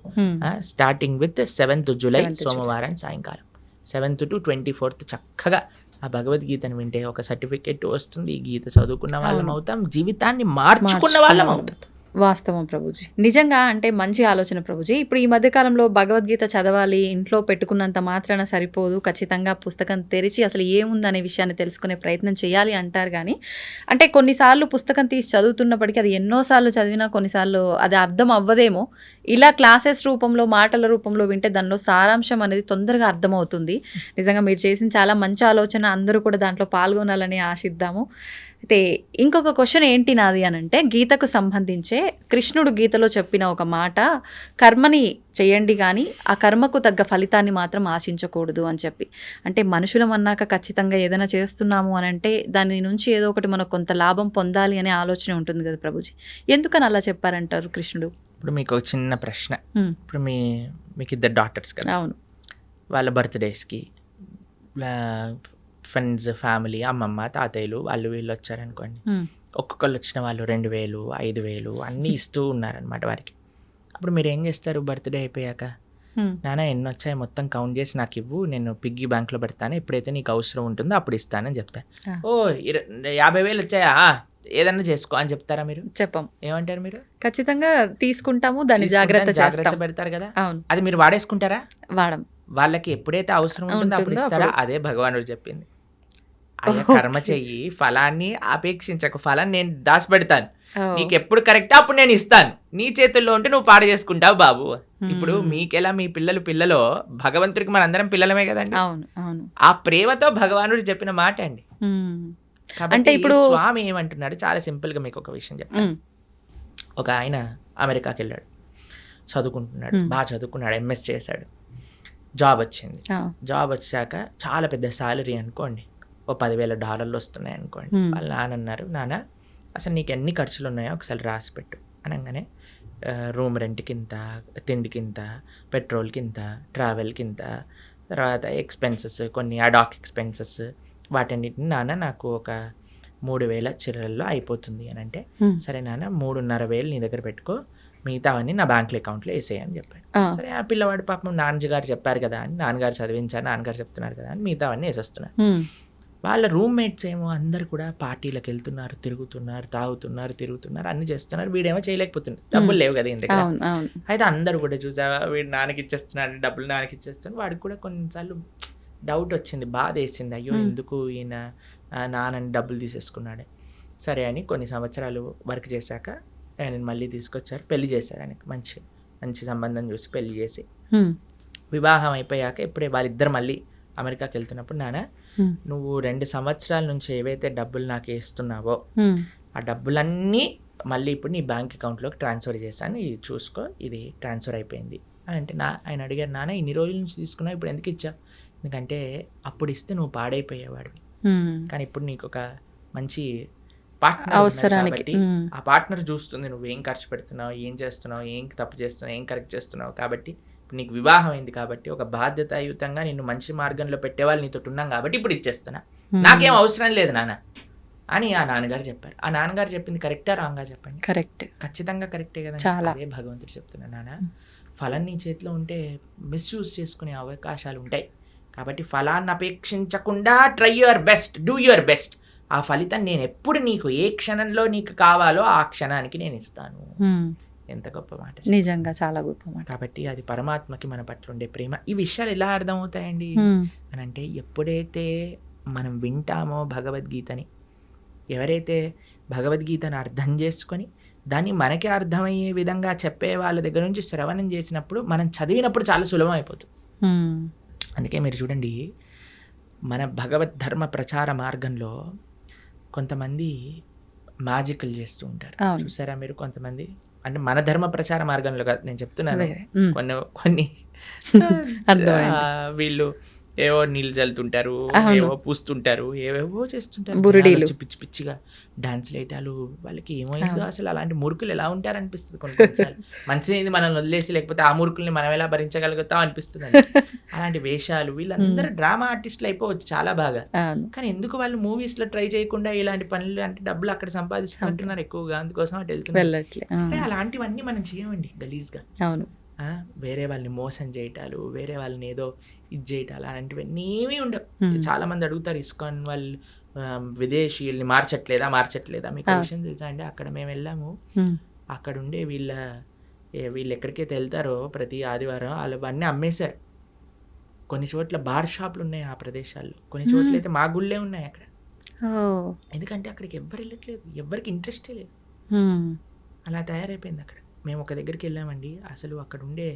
స్టార్టింగ్ విత్ 7th జూలై సోమవారం సాయంకాలం 7th to 24th. చక్కగా ఆ భగవద్గీతను వింటే ఒక సర్టిఫికెట్ వస్తుంది, ఈ గీత చదువుకున్న వాళ్ళం అవుతాం, జీవితాన్ని మార్చుకున్న వాళ్ళం అవుతాం.
వాస్తవం ప్రభుజీ. నిజంగా అంటే మంచి ఆలోచన ప్రభుజీ. ఇప్పుడు ఈ మధ్య కాలంలో భగవద్గీత చదవాలి, ఇంట్లో పెట్టుకున్నంత మాత్రాన సరిపోదు. ఖచ్చితంగా పుస్తకం తెరిచి అసలు ఏముందనే విషయాన్ని తెలుసుకునే ప్రయత్నం చేయాలి అంటారు గానీ, అంటే కొన్నిసార్లు పుస్తకం తీసి చదువుతున్నప్పటికీ అది ఎన్నోసార్లు చదివినా కొన్నిసార్లు అది అర్థం అవ్వదేమో. ఇలా క్లాసెస్ రూపంలో, మాటల రూపంలో వింటే దానిలో సారాంశం అనేది తొందరగా అర్థమవుతుంది. నిజంగా మీరు చేసిన చాలా మంచి ఆలోచన. అందరూ కూడా దాంట్లో పాల్గొనాలని ఆశిద్దాము. అయితే ఇంకొక క్వశ్చన్ ఏంటి నాది అనంటే, గీతకు సంబంధించే కృష్ణుడు గీతలో చెప్పిన ఒక మాట, కర్మని చేయండి కానీ ఆ కర్మకు తగ్గ ఫలితాన్ని మాత్రం ఆశించకూడదు అని చెప్పి. అంటే మనుషులం అన్నాక ఖచ్చితంగా ఏదైనా చేస్తున్నాము అని అంటే దాని నుంచి ఏదో ఒకటి మనకు కొంత లాభం పొందాలి అనే ఆలోచన ఉంటుంది కదా ప్రభుజీ. ఎందుకని అలా చెప్పారంటారు కృష్ణుడు?
ఇప్పుడు మీకు ఒక చిన్న ప్రశ్న. ఇప్పుడు మీకు ఇద్దరు డాటర్స్ కదా,
అవును.
వాళ్ళ బర్త్డేస్కి ఫ్రెండ్స్, ఫ్యామిలీ, అమ్మమ్మ, తాతయ్యలు వాళ్ళు వీళ్ళు వచ్చారనుకోండి. ఒక్కొక్కళ్ళు వచ్చిన వాళ్ళు 2,000, 5,000 అన్నీ ఇస్తూ ఉన్నారనమాట వారికి. అప్పుడు మీరు ఏం చేస్తారు? బర్త్డే అయిపోయాక, నాన్న ఎన్ని వచ్చాయి మొత్తం కౌంట్ చేసి నాకు ఇవ్వు, నేను పిగ్గీ బ్యాంక్లో పెడతాను, ఎప్పుడైతే నీకు అవసరం ఉంటుందో అప్పుడు ఇస్తానని చెప్తాను. ఓ 50,000 వచ్చాయా, ఏదన్నా చేసుకో అని చెప్తారా మీరు?
చెప్పం.
ఏమంటారు మీరు?
ఖచ్చితంగా తీసుకుంటాము, దాన్ని జాగ్రత్త
పెడతారు కదా.
అవును.
అది మీరు వాడేసుకుంటారా?
వాడం.
వాళ్ళకి ఎప్పుడైతే అవసరం ఉంటుందో అప్పుడు ఇస్తారా? అదే భగవానుడు చెప్పింది. అయ్యా కర్మ చెయ్యి, ఫలాన్ని అపేక్షించకు, ఫలాన్ని నేను దాచిపెడతాను, నీకు ఎప్పుడు కరెక్ట్ అప్పుడు నేను ఇస్తాను, నీ చేతుల్లో ఉంటే నువ్వు పాడు చేసుకుంటావు బాబు. ఇప్పుడు మీకెలా మీ పిల్లలో భగవంతుడికి మనందరం పిల్లలమే కదండి. ఆ ప్రేమతో భగవానుడు చెప్పిన మాట అండి. అంటే ఇప్పుడు స్వామి ఏమంటున్నాడు, చాలా సింపుల్ గా మీకు ఒక విషయం చెప్తాను. ఒక ఆయన అమెరికాకి వెళ్ళాడు, చదువుకుంటున్నాడు, బాగా చదువుకున్నాడు, ఎంఎస్ చేశాడు, జాబ్ వచ్చింది. జాబ్ వచ్చాక చాలా పెద్ద శాలరీ అనుకోండి, ఓ $10,000 వస్తున్నాయి అనుకోండి. వాళ్ళ నాన్న అన్నారు, నాన్న అసలు నీకు ఎన్ని ఖర్చులు ఉన్నాయో ఒకసారి రాసి పెట్టు అనగానే, రూమ్ రెంట్కి ఇంత, తిండికి ఇంత, పెట్రోల్కి ఇంత, ట్రావెల్కి ఇంత, తర్వాత ఎక్స్పెన్సెస్, కొన్ని అడాక్ ఎక్స్పెన్సెస్, వాటన్నిటిని నాన్న నాకు ఒక 3,000 చిల్లరల్లో అయిపోతుంది అని అంటే, సరే నాన్న 3,500 నీ దగ్గర పెట్టుకో, మిగతావన్నీ నా బ్యాంక్ అకౌంట్లో వేసేయని చెప్పాడు. సరే ఆ పిల్లవాడు పాపం నాన్నగారు చెప్పారు కదా అని, నాన్నగారు చదివించారు, నాన్నగారు చెప్తున్నారు కదా అని మిగతావన్నీ వేసేస్తున్నారు. వాళ్ళ రూమ్మేట్స్ ఏమో అందరు కూడా పార్టీలకు వెళ్తున్నారు, తిరుగుతున్నారు, తాగుతున్నారు, తిరుగుతున్నారు, అన్ని చేస్తున్నారు. వీడేమో చేయలేకపోతున్నారు, డబ్బులు లేవు కదా ఇంత. అయితే అందరు కూడా చూసావా, వీడు నాన్నకి ఇచ్చేస్తున్నాడు, డబ్బులు నాన్నకి ఇచ్చేస్తున్నాడు. వాడికి కూడా కొన్నిసార్లు డౌట్ వచ్చింది, బాధ వేసింది, అయ్యో ఎందుకు ఈయన నాన్నని డబ్బులు తీసేసుకున్నాడే. సరే అని కొన్ని సంవత్సరాలు వర్క్ చేశాక ఆయన మళ్ళీ తీసుకొచ్చారు, పెళ్లి చేశారు. ఆయనకి మంచి సంబంధం చూసి పెళ్లి చేసి, వివాహం అయిపోయాక ఇప్పుడే వాళ్ళిద్దరు మళ్ళీ అమెరికాకి వెళ్తున్నప్పుడు, నాన్న నువ్వు 2 సంవత్సరాల నుంచి ఏవైతే డబ్బులు నాకు వేస్తున్నావో ఆ డబ్బులన్నీ మళ్ళీ ఇప్పుడు నీ బ్యాంక్ అకౌంట్లోకి ట్రాన్స్ఫర్ చేశాను, ఇది చూసుకో, ఇది ట్రాన్స్ఫర్ అయిపోయింది అని అంటే, ఆయన అడిగారు, నాన్న ఇన్ని రోజుల నుంచి తీసుకున్నావు, ఇప్పుడు ఎందుకు ఇచ్చావు? ఎందుకంటే అప్పుడు ఇస్తే నువ్వు పాడైపోయేవాడివి, కానీ ఇప్పుడు నీకు ఒక మంచి పార్ట్నర్ అవసరానికి ఆ పార్ట్నర్ చూస్తుంది నువ్వు ఏం ఖర్చు పెడుతున్నావు, ఏం చేస్తున్నావు, ఏం తప్పు చేస్తున్నావు, ఏం కరెక్ట్ చేస్తున్నావు. కాబట్టి ఇప్పుడు నీకు వివాహం అయింది కాబట్టి ఒక బాధ్యతాయుతంగా నిన్ను మంచి మార్గంలో పెట్టేవాళ్ళు నీతో ఉన్నాం కాబట్టి ఇప్పుడు ఇచ్చేస్తున్నా, నాకేం అవసరం లేదు నాన్న అని ఆ నాన్నగారు చెప్పారు. ఆ నాన్నగారు చెప్పింది కరెక్టా రాంగా చెప్పండి? కరెక్ట్, ఖచ్చితంగా కరెక్టే కదా. అదే భగవంతుడు చెప్తున్నా, నాన్న ఫలం నీ చేతిలో ఉంటే మిస్యూజ్ చేసుకునే అవకాశాలు ఉంటాయి, కాబట్టి ఫలాన్ని అపేక్షించకుండా try your best, do your best. ఆ ఫలితం నేను ఎప్పుడు నీకు ఏ క్షణంలో నీకు కావాలో ఆ క్షణానికి నేను ఇస్తాను. ఎంత గొప్ప మాట, నిజంగా చాలా గొప్ప మాట. కాబట్టి అది పరమాత్మకి మన పట్ల ఉండే ప్రేమ. ఈ విషయాలు ఎలా అర్థమవుతాయండి అని అంటే, ఎప్పుడైతే మనం వింటామో భగవద్గీతని, ఎవరైతే భగవద్గీతను అర్థం చేసుకొని దాన్ని మనకి అర్థమయ్యే విధంగా చెప్పే వాళ్ళ దగ్గర నుంచి శ్రవణం చేసినప్పుడు, మనం చదివినప్పుడు చాలా సులభం అయిపోతుంది. అందుకే మీరు చూడండి, మన భగవద్ ధర్మ ప్రచార మార్గంలో కొంతమంది మ్యాజికల్ చేస్తూ ఉంటారు, చూసారా మీరు? కొంతమంది అంటే మన ధర్మ ప్రచార మార్గంలో కాదు నేను చెప్తున్నాను, కొన్ని వీళ్ళు ఏవో నీళ్ళు చల్లుతుంటారు, ఏవో పూస్తుంటారు, ఏవేవో చేస్తుంటారు, పిచ్చి పిచ్చిగా డాన్స్ లేటాలు, వాళ్ళకి ఏమైందో అసలు అలాంటి మూర్ఖులు ఎలా ఉంటారు అనిపిస్తుంది కొన్నిసార్లు. మంచిది మనం వదిలేసి, లేకపోతే ఆ మూర్ఖుల్ని మనం ఎలా భరించగలుగుతాం అనిపిస్తుంది. అలాంటి వేషాలు, వీళ్ళందరూ డ్రామా ఆర్టిస్టులు అయిపోవచ్చు చాలా బాగా, కానీ ఎందుకు వాళ్ళు మూవీస్ లో ట్రై చేయకుండా ఇలాంటి పనులు, అంటే డబ్బులు అక్కడ సంపాదిస్తుంటున్నారు ఎక్కువగా, అందుకోసం అటు వెళ్తున్నారు. అలాంటివన్నీ మనం చేయమండి గలీజ్గా. అవును, వేరే వాళ్ళని మోసం చేయటాలు, వేరే వాళ్ళని ఏదో ఇది చేయటాలు, అలాంటివన్నీ ఏమీ ఉండవు. చాలా మంది అడుగుతారు, ఇస్కాన్ వాళ్ళు విదేశీయుల్ని మార్చట్లేదా? మీకు విషయం తెలుసా అండి, అక్కడ మేము వెళ్ళాము, అక్కడుండే వీళ్ళు ఎక్కడికైతే వెళ్తారో ప్రతి ఆదివారం వాళ్ళు అన్నీ అమ్మేశారు. కొన్ని చోట్ల బార్ షాపులు ఉన్నాయి ఆ ప్రదేశాల్లో, కొన్ని చోట్ల అయితే మా గుళ్ళే ఉన్నాయి అక్కడ. ఎందుకంటే అక్కడికి ఎవ్వరు వెళ్ళట్లేదు, ఎవ్వరికి ఇంట్రెస్టే లేదు, అలా తయారైపోయింది అక్కడ. మేము ఒక దగ్గరికి వెళ్ళామండి, అసలు అక్కడ ఉండే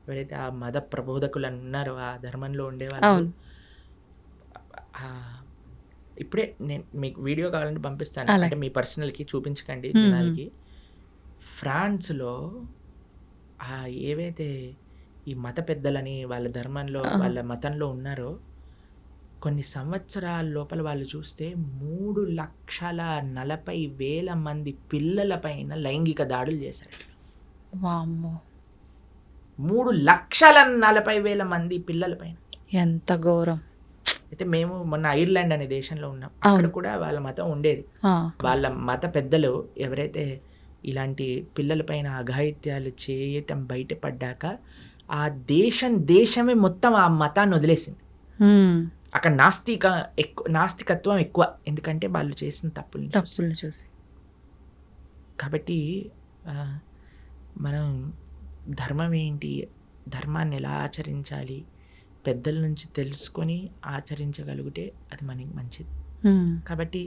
ఎవరైతే ఆ మత ప్రబోధకులు ఉన్నారో, ఆ ధర్మంలో ఉండేవాళ్ళు, ఇప్పుడే నేను మీకు వీడియో కావాలంటే పంపిస్తాను, అంటే మీ పర్సనల్కి చూపించకండి జనాలకి. ఫ్రాన్స్లో ఏవైతే ఈ మత పెద్దలని వాళ్ళ ధర్మంలో వాళ్ళ మతంలో ఉన్నారో, కొన్ని సంవత్సరాల లోపల వాళ్ళు చూస్తే 3,40,000 మంది పిల్లల పైన లైంగిక దాడులు చేశారు. 3,40,000 మంది పిల్లల పైన, ఎంత ఘోరం. అయితే మేము మొన్న ఐర్లాండ్ అనే దేశంలో ఉన్నాం, అక్కడ కూడా వాళ్ళ మతం ఉండేది. వాళ్ళ మత పెద్దలు ఎవరైతే ఇలాంటి పిల్లల పైన అఘాయిత్యాలు చేయటం బయటపడ్డాక ఆ దేశమే మొత్తం ఆ మతాన్ని వదిలేసింది. అక్కడ నాస్తికత్వం ఎక్కువ, ఎందుకంటే వాళ్ళు చేసిన తప్పులు చూసి. కాబట్టి మనం ధర్మం ఏంటి, ధర్మాన్ని ఎలా ఆచరించాలి, పెద్దల నుంచి తెలుసుకొని ఆచరించగలిగితే అది మనకి మంచిది. కాబట్టి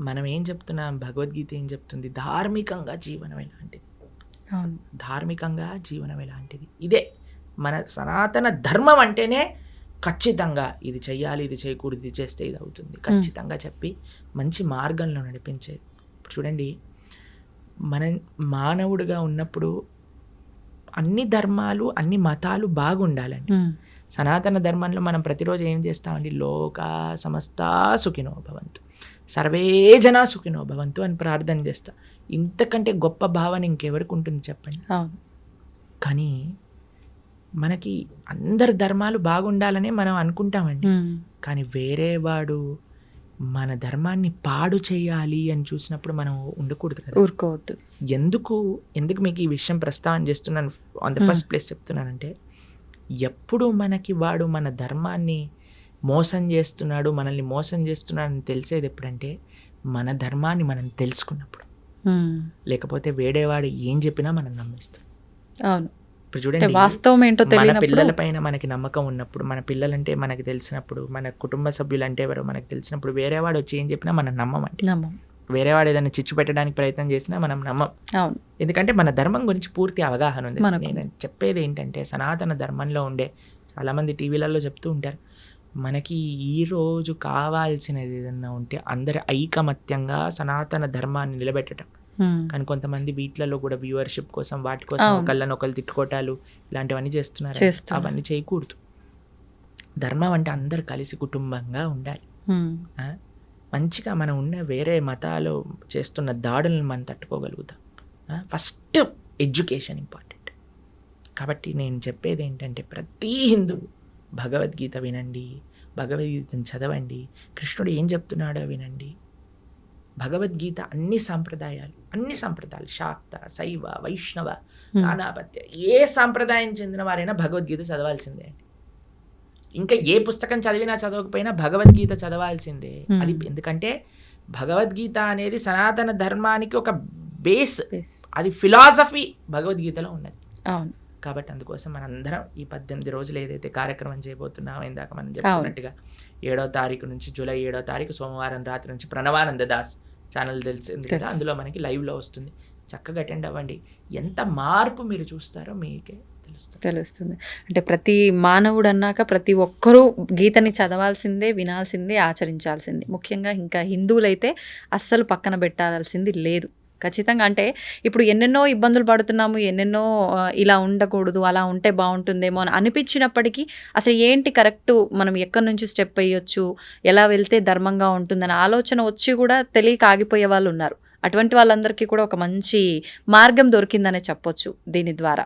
మనం ఏం చెప్తున్నాం, భగవద్గీత ఏం చెప్తుంది, ధార్మికంగా జీవనం ఎలాంటిది, ధార్మికంగా జీవనం ఎలాంటిది, ఇదే మన సనాతన ధర్మం అంటేనే ఖచ్చితంగా ఇది చెయ్యాలి, ఇది చేయకూడదు, ఇది చేస్తే ఇది అవుతుంది ఖచ్చితంగా చెప్పి మంచి మార్గంలో నడిపించేది. ఇప్పుడు చూడండి, మనం మానవుడిగా ఉన్నప్పుడు అన్ని ధర్మాలు అన్ని మతాలు బాగుండాలండి. సనాతన ధర్మంలో మనం ప్రతిరోజు ఏం చేస్తామండి, లోకా సమస్తా సుఖినో భవంతు, సర్వే జనా సుఖినో భవంతు అని ప్రార్థన చేస్తా. ఇంతకంటే గొప్ప భావన ఇంకెవరికి ఉంటుంది చెప్పండి. కానీ మనకి అందరి ధర్మాలు బాగుండాలనే మనం అనుకుంటామండి, కానీ వేరే వాడు మన ధర్మాన్ని పాడు చేయాలి అని చూసినప్పుడు మనం ఉండకూడదు కదా, ఊరుకోవద్దు. ఎందుకు మీకు ఈ విషయం ప్రస్తావన చేస్తున్నాను, ఆన్ ద ఫస్ట్ ప్లేస్ చెప్తున్నానంటే, ఎప్పుడు మనకి వాడు మన ధర్మాన్ని మోసం చేస్తున్నాడు, మనల్ని మోసం చేస్తున్నాడు అని తెలిసేది ఎప్పుడంటే మన ధర్మాన్ని మనం తెలుసుకున్నప్పుడు. లేకపోతే వేడేవాడు ఏం చెప్పినా మనం నమ్మేస్తాం. అవును, ఇప్పుడు చూడండి, వాస్తవం ఏంటో మన పిల్లల పైన మనకి నమ్మకం ఉన్నప్పుడు, మన పిల్లలంటే మనకి తెలిసినప్పుడు, మన కుటుంబ సభ్యులు అంటే ఎవరో మనకు తెలిసినప్పుడు, వేరేవాడు వచ్చి ఏం చెప్పినా మనం నమ్మమండి. వేరేవాడు ఏదైనా చిచ్చు పెట్టడానికి ప్రయత్నం చేసినా మనం నమ్మం. ఎందుకంటే మన ధర్మం గురించి పూర్తి అవగాహన ఉంది. నేను చెప్పేది ఏంటంటే, సనాతన ధర్మంలో ఉండే చాలామంది టీవీలలో చెప్తూ ఉంటారు, మనకి ఈరోజు కావాల్సినది ఏదన్నా ఉంటే అందరి ఐకమత్యంగా సనాతన ధర్మాన్ని నిలబెట్టడం. కానీ కొంతమంది వీటిలలో కూడా వ్యూవర్షిప్ కోసం వాటి కోసం ఒకళ్ళని ఒకళ్ళు తిట్టుకోవటాలు ఇలాంటివన్నీ చేస్తున్నారు. అవన్నీ చేయకూడదు. ధర్మం అంటే అందరు కలిసి కుటుంబంగా ఉండాలి. మంచిగా మనం ఉన్న వేరే మతాలు చేస్తున్న దాడులను మనం తట్టుకోగలుగుతాం. First education important. కాబట్టి నేను చెప్పేది ఏంటంటే, ప్రతి హిందువు భగవద్గీత వినండి, భగవద్గీతను చదవండి, కృష్ణుడు ఏం చెప్తున్నాడో వినండి. భగవద్గీత అన్ని సంప్రదాయాలు శాక్త, శైవ, వైష్ణవ, నానాపత్య, ఏ సాంప్రదాయం చెందిన వారైనా భగవద్గీత చదవాల్సిందే అండి. ఇంకా ఏ పుస్తకం చదివినా చదవకపోయినా భగవద్గీత చదవాల్సిందే. అది ఎందుకంటే భగవద్గీత అనేది సనాతన ధర్మానికి ఒక బేస్, అది ఫిలాసఫీ భగవద్గీతలో ఉన్నది. కాబట్టి అందుకోసం మనందరం ఈ 18 రోజులు ఏదైతే కార్యక్రమం చేయబోతున్నామో, ఇందాక మనం చెప్పుకున్నట్టుగా 7వ తారీఖు నుంచి, జూలై 7వ తారీఖు సోమవారం రాత్రి నుంచి ప్రణవానంద దాస్ ఛానల్ తెలిసింది కదా, అందులో మనకి లైవ్లో వస్తుంది. చక్కగా అటెండ్ అవ్వండి. ఎంత మార్పు మీరు చూస్తారో మీకే తెలుస్తుంది. అంటే ప్రతి మానవుడు అన్నాక ప్రతి ఒక్కరూ గీతని చదవాల్సిందే, వినాల్సిందే, ఆచరించాల్సిందే. ముఖ్యంగా ఇంకా హిందువులైతే అస్సలు పక్కన పెట్టాల్సింది లేదు. ఖచ్చితంగా. అంటే ఇప్పుడు ఎన్నెన్నో ఇబ్బందులు పడుతున్నాము, ఎన్నెన్నో ఇలా ఉండకూడదు, అలా ఉంటే బాగుంటుందేమో అని అనిపించినప్పటికీ అసలు ఏంటి కరెక్టు, మనం ఎక్కడి నుంచి స్టెప్ వేయొచ్చు, ఎలా వెళ్తే ధర్మంగా ఉంటుందని ఆలోచన వచ్చి కూడా తెలియక ఆగిపోయే వాళ్ళు ఉన్నారు. అటువంటి వాళ్ళందరికీ కూడా ఒక మంచి మార్గం దొరికిందనే చెప్పొచ్చు దీని ద్వారా.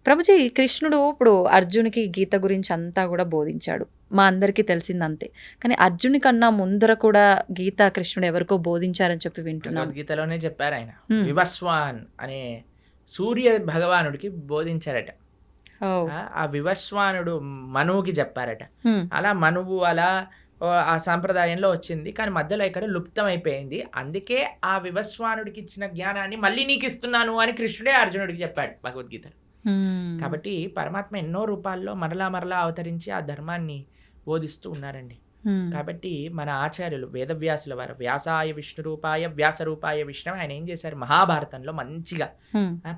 ప్రభుజీ, కృష్ణుడు ఇప్పుడు అర్జునికి గీత గురించి అంతా కూడా బోధించాడు, మా అందరికీ తెలిసిందంతే. కానీ అర్జుని కన్నా ముందర కూడా గీత కృష్ణుడు ఎవరికో బోధించారని చెప్పి వింటున్నాను. గీతలోనే చెప్పారు ఆయన, వివస్వాన్ అనే సూర్య భగవానుడికి బోధించారట. ఆ వివస్వానుడు మనువుకి చెప్పారట. అలా మనువు అలా ఆ సాంప్రదాయంలో వచ్చింది, కానీ మధ్యలో ఇక్కడ లుప్తం అయిపోయింది. అందుకే ఆ వివస్వానుడికి ఇచ్చిన జ్ఞానాన్ని మళ్ళీ నీకు ఇస్తున్నాను అని కృష్ణుడే అర్జునుడికి చెప్పాడు భగవద్గీతలో. కాబట్టి పరమాత్మ ఎన్నో రూపాల్లో మరలా అవతరించి ఆ ధర్మాన్ని బోధిస్తూ ఉన్నారండి. కాబట్టి మన ఆచార్యులు వేదవ్యాసుల వారు వ్యాసాయ విష్ణు రూపాయ వ్యాస రూపాయ విష్ణు, ఆయన ఏం చేశారు, మహాభారతంలో మంచిగా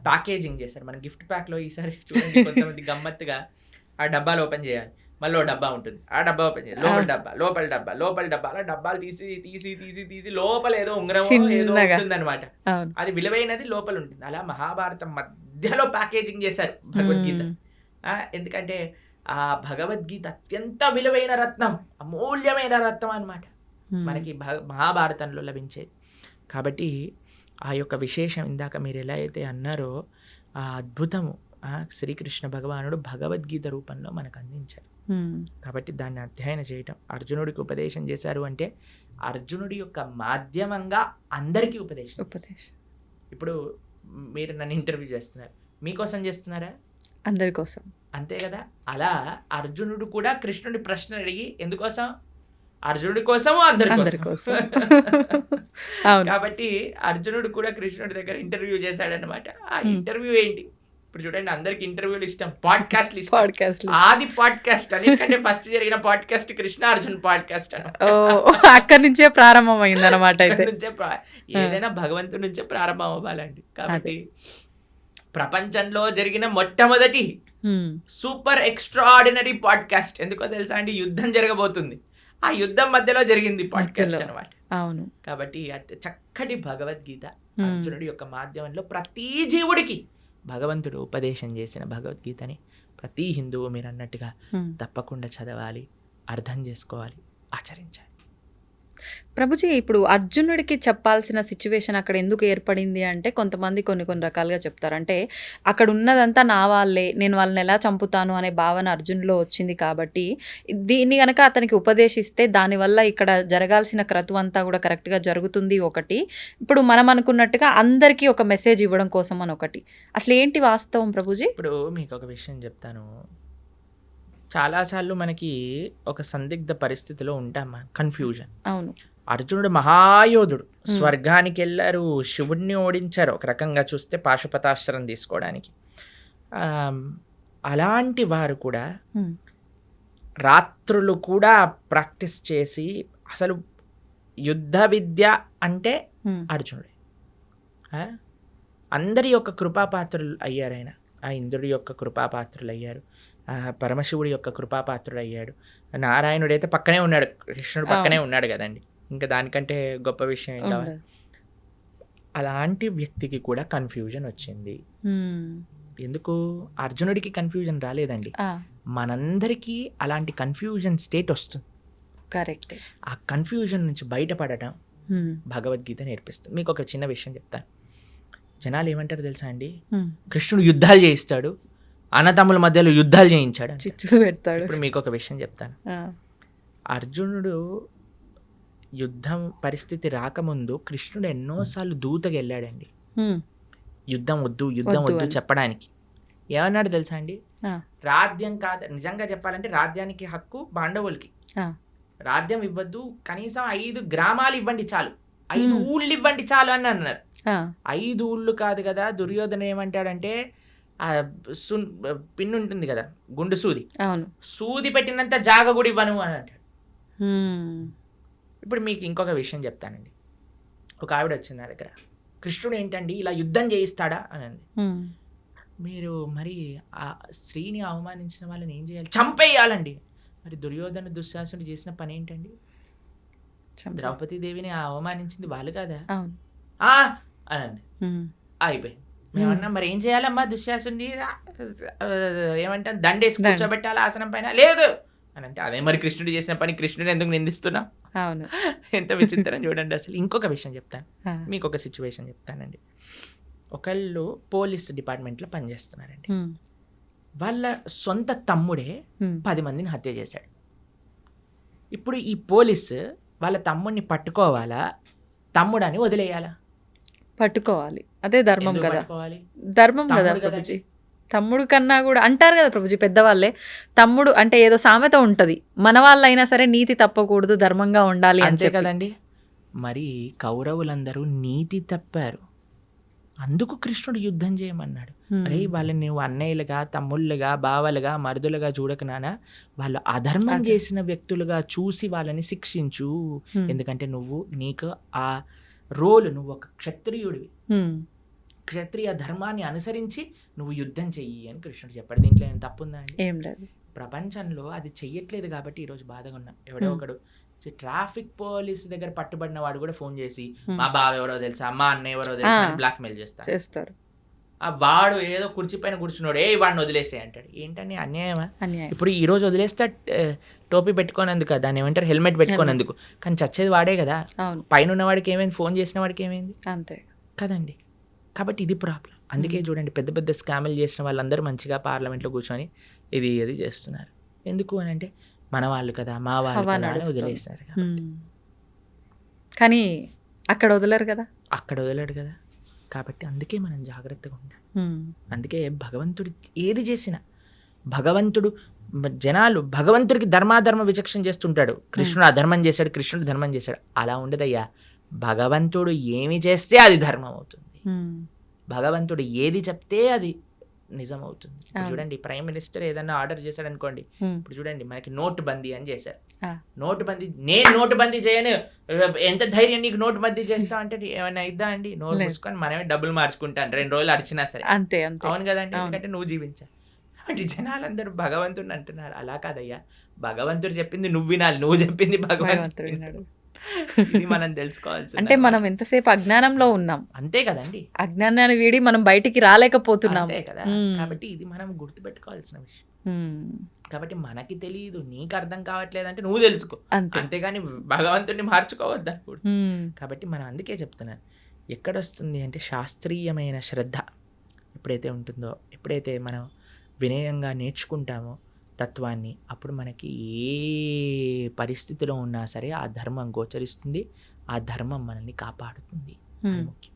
ప్యాకేజింగ్ చేశారు. మన గిఫ్ట్ ప్యాక్ లో ఈసారి చూడండి కొంతమంది గమ్మత్తుగా ఆ డబ్బాలు ఓపెన్ చేయాలి, మళ్ళీ డబ్బా ఉంటుంది, ఆ డబ్బా ఓపెన్ చేయాలి, లోపల డబ్బా అలా డబ్బాలు తీసి లోపల ఏదో ఉంగరం ఏదో ఉంటుంది అనమాట. అది విలువైనది లోపల ఉంటుంది. అలా మహాభారతం మధ్యలో ప్యాకేజింగ్ చేశారు భగవద్గీత. ఎందుకంటే ఆ భగవద్గీత అత్యంత విలువైన రత్నం, అమూల్యమైన రత్నం అన్నమాట మనకి మహాభారతంలో లభించేది. కాబట్టి ఆ యొక్క విశేషం ఇందాక మీరు ఎలా అయితే అన్నారో ఆ అద్భుతము శ్రీకృష్ణ భగవానుడు భగవద్గీత రూపంలో మనకు అందించారు. కాబట్టి దాన్ని అధ్యయనం చేయటం, అర్జునుడికి ఉపదేశం చేశారు అంటే అర్జునుడి యొక్క మాధ్యమంగా అందరికీ ఉపదేశం. ఇప్పుడు మీరు నన్ను ఇంటర్వ్యూ చేస్తున్నారు, మీకోసం చేస్తున్నారా?
అందరి కోసం,
అంతే కదా. అలా అర్జునుడు కూడా కృష్ణుడి ప్రశ్న అడిగి ఎందుకోసం? అర్జునుడి కోసము అందరి కోసం. కాబట్టి అర్జునుడు కూడా కృష్ణుడి దగ్గర ఇంటర్వ్యూ చేశాడనమాట. ఆ ఇంటర్వ్యూ ఏంటి? ఇప్పుడు చూడండి, అందరికి ఇంటర్వ్యూలు ఇష్టం, పాడ్కాస్ట్ ఆది పాడ్కాస్ట్ అన్నిటికంటే ఫస్ట్ జరిగిన పాడ్కాస్ట్ కృష్ణ అర్జున్ పాడ్కాస్ట్ అని.
అక్కడి నుంచే ప్రారంభం అయింది అనమాట.
ఏదైనా భగవంతుడి నుంచే ప్రారంభం అవ్వాలండి. కాబట్టి ప్రపంచంలో జరిగిన మొట్టమొదటి సూపర్ ఎక్స్ట్రాఆర్డినరీ పాడ్కాస్ట్ ఎందుకో తెలుసా అండి? యుద్ధం జరగబోతుంది, ఆ యుద్ధం మధ్యలో జరిగింది పాడ్కాస్ట్ అనమాట.
అవును.
కాబట్టి చక్కటి భగవద్గీత అర్జునుడి యొక్క మాధ్యమంలో ప్రతి జీవుడికి భగవంతుడు ఉపదేశం చేసిన భగవద్గీతని ప్రతి హిందువు మీరు అన్నట్టుగా తప్పకుండా చదవాలి, అర్థం చేసుకోవాలి, ఆచరించాలి.
ప్రభుజీ, ఇప్పుడు అర్జునుడికి చెప్పాల్సిన సిచ్యువేషన్ అక్కడ ఎందుకు ఏర్పడింది అంటే కొంతమంది కొన్ని రకాలుగా చెప్తారు. అంటే అక్కడ ఉన్నదంతా నా వాళ్ళే, నేను వాళ్ళని ఎలా చంపుతాను అనే భావన అర్జునులో వచ్చింది. కాబట్టి దీన్ని కనుక అతనికి ఉపదేశిస్తే దానివల్ల ఇక్కడ జరగాల్సిన క్రతువు అంతా కూడా కరెక్ట్గా జరుగుతుంది ఒకటి. ఇప్పుడు మనం అనుకున్నట్టుగా అందరికీ ఒక మెసేజ్ ఇవ్వడం కోసం అని ఒకటి. అసలు ఏంటి వాస్తవం ప్రభుజీ?
ఇప్పుడు మీకు ఒక విషయం చెప్తాను. చాలాసార్లు మనకి ఒక సందిగ్ధ పరిస్థితిలో ఉంటాం, కన్ఫ్యూజన్.
అవును.
అర్జునుడు మహాయోధుడు, స్వర్గానికి వెళ్ళారు, శివుడిని ఓడించారు, ఒక రకంగా చూస్తే పాశుపతాస్త్రం తీసుకోవడానికి. అలాంటి వారు కూడా రాత్రులు కూడా ప్రాక్టీస్ చేసి, అసలు యుద్ధ విద్య అంటే అర్జునుడే. అందరి యొక్క కృపాపాత్రులు అయ్యారు ఆయన. ఆ ఇంద్రుడి యొక్క కృపాపాత్రులు అయ్యారు, పరమశివుడి యొక్క కృపాపాత్రుడు అయ్యాడు, నారాయణుడు అయితే పక్కనే ఉన్నాడు, కృష్ణుడు పక్కనే ఉన్నాడు కదండి. ఇంకా దానికంటే గొప్ప విషయం ఏం కావాలి? అలాంటి వ్యక్తికి కూడా కన్ఫ్యూజన్ వచ్చింది. ఎందుకు? అర్జునుడికి కన్ఫ్యూజన్ రాలేదండి, మనందరికీ అలాంటి కన్ఫ్యూజన్ స్టేట్ వస్తుంది.
కరెక్ట్. ఆ
కన్ఫ్యూజన్ నుంచి బయటపడటం భగవద్గీత నేర్పిస్తుంది. మీకు ఒక చిన్న విషయం చెప్తాను. జనాలు ఏమంటారు తెలుసా అండి? కృష్ణుడు యుద్ధాలు చేయిస్తాడు, అన్నతమ్ముల మధ్యలో యుద్ధాలు చేయించాడు,
చిచ్చులు పెడతాడు.
ఇప్పుడు మీకు ఒక విషయం చెప్తాను. అర్జునుడు యుద్ధం పరిస్థితి రాకముందు కృష్ణుడు ఎన్నోసార్లు దూతగా వెళ్ళాడండి, యుద్ధం వద్దు చెప్పడానికి. ఏమన్నాడు తెలుసా అండి? రాజ్యం కాదు, నిజంగా చెప్పాలంటే రాజ్యానికి హక్కు పాండవులకి, రాజ్యం ఇవ్వద్దు, కనీసం 5 గ్రామాలు ఇవ్వండి చాలు, 5 ఊళ్ళు ఇవ్వండి చాలు అని అన్నారు. 5 ఊళ్ళు కాదు కదా. దుర్యోధన ఏమంటాడంటే పిన్ ఉంటుంది కదా, గుండు సూది, సూది పెట్టినంత జాగ కూడా ఇవ్వను అని అంటాడు. ఇప్పుడు మీకు ఇంకొక విషయం చెప్తానండి. ఒక ఆవిడ వచ్చింది నా దగ్గర, కృష్ణుడు ఏంటండి ఇలా యుద్ధం చేయిస్తాడా అని అంది. మీరు మరి ఆ స్త్రీని అవమానించిన వాళ్ళని ఏం చేయాలి? చంపేయాలండి. మరి దుర్యోధన దుశ్శాసనుడు చేసిన పని ఏంటండి? ద్రౌపదీదేవిని అవమానించింది వాళ్ళు కదా అని అండి. అయిపోయింది. మేమన్నా మరి ఏం చేయాలమ్మా, దుశ్శాసుని ఏమంటాం, దండేసి కూర్చోబెట్టాలి ఆసనం పైన, లేదు అని అంటే, అదే మరి కృష్ణుడు చేసిన పని, కృష్ణుడు ఎందుకు నిందిస్తున్నాం?
అవును.
ఎంత విచిత్రం చూడండి అసలు. ఇంకొక విషయం చెప్తాను, మీకు ఒక సిచ్యువేషన్ చెప్తానండి. ఒకళ్ళు పోలీస్ డిపార్ట్మెంట్లో పనిచేస్తున్నారండి. వాళ్ళ సొంత తమ్ముడే 10 మందిని హత్య చేశాడు. ఇప్పుడు ఈ పోలీసు వాళ్ళ తమ్ముడిని పట్టుకోవాలా, తమ్ముడని వదిలేయాలా?
పట్టుకోవాలి. అదే ధర్మం కదా, ధర్మం కదా. తమ్ముడు కన్నా కూడా అంటారు కదా ప్రభుజీ పెద్దవాళ్ళే, తమ్ముడు అంటే ఏదో సామెత ఉంటది, మన వాళ్ళైనా సరే నీతి తప్పకూడదు, ధర్మంగా ఉండాలి అని
అంతే
చెప్పి.
కదండి. మరి కౌరవులందరూ నీతి తప్పారు, అందుకు కృష్ణుడు యుద్ధం చేయమన్నాడు. అరే వాళ్ళని నువ్వు అన్నయ్యలుగా, తమ్ముళ్ళుగా, బావలుగా, మరుదులుగా చూడక నానా, వాళ్ళు అధర్మం
అదే.
చేసిన వ్యక్తులుగా చూసి వాళ్ళని శిక్షించు.
Hmm.
ఎందుకంటే నీకు ఆ రోలు, నువ్వు ఒక క్షత్రియుడివి,
Hmm.
క్షత్రియ ధర్మాన్ని అనుసరించి నువ్వు యుద్ధం చెయ్యి అని కృష్ణుడు చెప్పాడు. దీంట్లో ఏం తప్పుందా అండి?
ఏం లేదు.
ప్రపంచంలో అది చెయ్యట్లేదు కాబట్టి ఈరోజు బాధగా ఉన్నాం. ఎవడో ఒకడు ట్రాఫిక్ పోలీస్ దగ్గర పట్టుబడిన వాడు కూడా ఫోన్ చేసి మా బావ ఎవరో తెలుసా, మా అన్న ఎవరో తెలుసా అని బ్లాక్మెయిల్
చేస్తారు.
ఆ వాడు ఏదో కుర్చీ పైన కూర్చున్నాడు, ఏ వాడిని వదిలేసే అంటాడు. ఏంటని అన్యాయమా?
అన్యాయం.
ఇప్పుడు ఈ రోజు వదిలేస్తే టోపీ పెట్టుకోనందుకు, దాన్ని ఏమంటారు, హెల్మెట్ పెట్టుకోనందుకు, కానీ చచ్చేది వాడే కదా.
అవును,
పైన ఉన్న వాడికి ఏమైంది, ఫోన్ చేసిన వాడికి ఏమైంది
అంతే
కదండి. కాబట్టి ఇది ప్రాబ్లం. అందుకే చూడండి, పెద్ద పెద్ద స్కామ్లు చేసిన వాళ్ళందరూ మంచిగా పార్లమెంట్లో కూర్చొని ఇది చేస్తున్నారు. ఎందుకు అని అంటే మన వాళ్ళు కదా, మా వాళ్ళు
హవా
కదా అని
నడుస్తుంది.
వదిలేస్తారు.
కానీ అక్కడ వదలరు కదా.
అక్కడ వదిలేడు కదా. కాబట్టి అందుకే మనం జాగ్రత్తగా ఉండాలి. అందుకే భగవంతుడు ఏది చేసినా, భగవంతుడు జనాలు భగవంతుడికి ధర్మాధర్మ విచక్షణ చేస్తుంటాడు. కృష్ణుడు అధర్మం చేశాడు, కృష్ణుడు ధర్మం చేశాడు, అలా ఉండదయ్యా. భగవంతుడు ఏమి చేస్తే అది ధర్మం అవుతుంది, భగవంతుడు ఏది చెప్తే అది నిజం అవుతుంది. ఇప్పుడు చూడండి, ప్రైమ్ మినిస్టర్ ఏదన్నా ఆర్డర్ చేశాడు అనుకోండి, ఇప్పుడు చూడండి మనకి నోటు బందీ అని చేశారు. నోటు బందీ, నేను నోటు బందీ చేయను, ఎంత ధైర్యం నీకు నోటు బందీ చేస్తా అంటే ఏమైనా ఇద్దా అండి? నోటు మూసుకొని మనమే డబ్బులు మార్చుకుంటాను 2 రోజులు అరిచినా సరే.
అంతే.
అవును కదండి, ఎందుకంటే నువ్వు జీవించాలి. కాబట్టి జనాలందరూ భగవంతుడిని అంటున్నారు. అలా కాదయ్యా, భగవంతుడు చెప్పింది నువ్వు వినాలి, నువ్వు చెప్పింది భగవంతుడు వినాడు. ఇది మనం తెలుసుకోవాల్సి.
అంటే మనం ఎంతసేపు అజ్ఞానంలో ఉన్నాం.
అంతే కదండి,
అజ్ఞానాన్ని వీడి మనం బయటికి రాలేకపోతున్నాం.
అంతే కదా. కాబట్టి ఇది మనం గుర్తుపెట్టుకోవాల్సిన విషయం. కాబట్టి మనకి తెలియదు, నీకు అర్థం కావట్లేదంటే నువ్వు తెలుసుకో, అంతేగాని భగవంతుడిని మార్చుకోవద్దు అనుకోడు. కాబట్టి మనం అందుకే చెప్తున్నాను, ఎక్కడొస్తుంది అంటే శాస్త్రీయమైన శ్రద్ధ ఎప్పుడైతే ఉంటుందో, ఎప్పుడైతే మనం వినయంగా నేర్చుకుంటామో తత్వాన్ని, అప్పుడు మనకి ఏ పరిస్థితిలో ఉన్నా సరే ఆ ధర్మం గోచరిస్తుంది, ఆ ధర్మం మనల్ని కాపాడుతుంది. అది ముఖ్యం.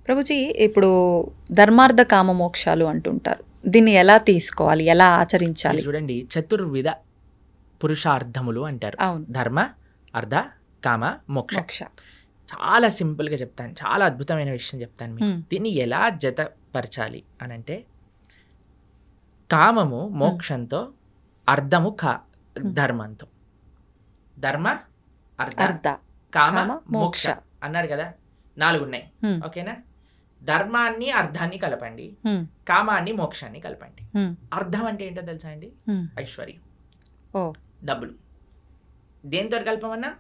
ప్రభుజీ, ఇప్పుడు ధర్మార్థ కామ మోక్షాలు అంటుంటారు, దీన్ని ఎలా తీసుకోవాలి, ఎలా ఆచరించాలి?
చూడండి, చతుర్విధ పురుషార్థములు అంటారు.
అవును,
ధర్మ, అర్థ, కామ, మోక్ష. చాలా సింపుల్గా చెప్తాను, చాలా అద్భుతమైన విషయం చెప్తాను మీకు. దీన్ని ఎలా జతపరచాలి అని అంటే, కామము మోక్షంతో, అర్థము ధర్మంతో. ధర్మ, అర్థ, కామ, మోక్ష అన్నారు కదా, 4 ఉన్నాయి. ఓకేనా? ధర్మాన్ని అర్థాన్ని కలపండి, కామాన్ని మోక్షాన్ని కలపండి. అర్థం అంటే ఏంటో తెలుసా అండి? ఐశ్వర్యం, డబ్బులు. దేంతో కలపమన్నా?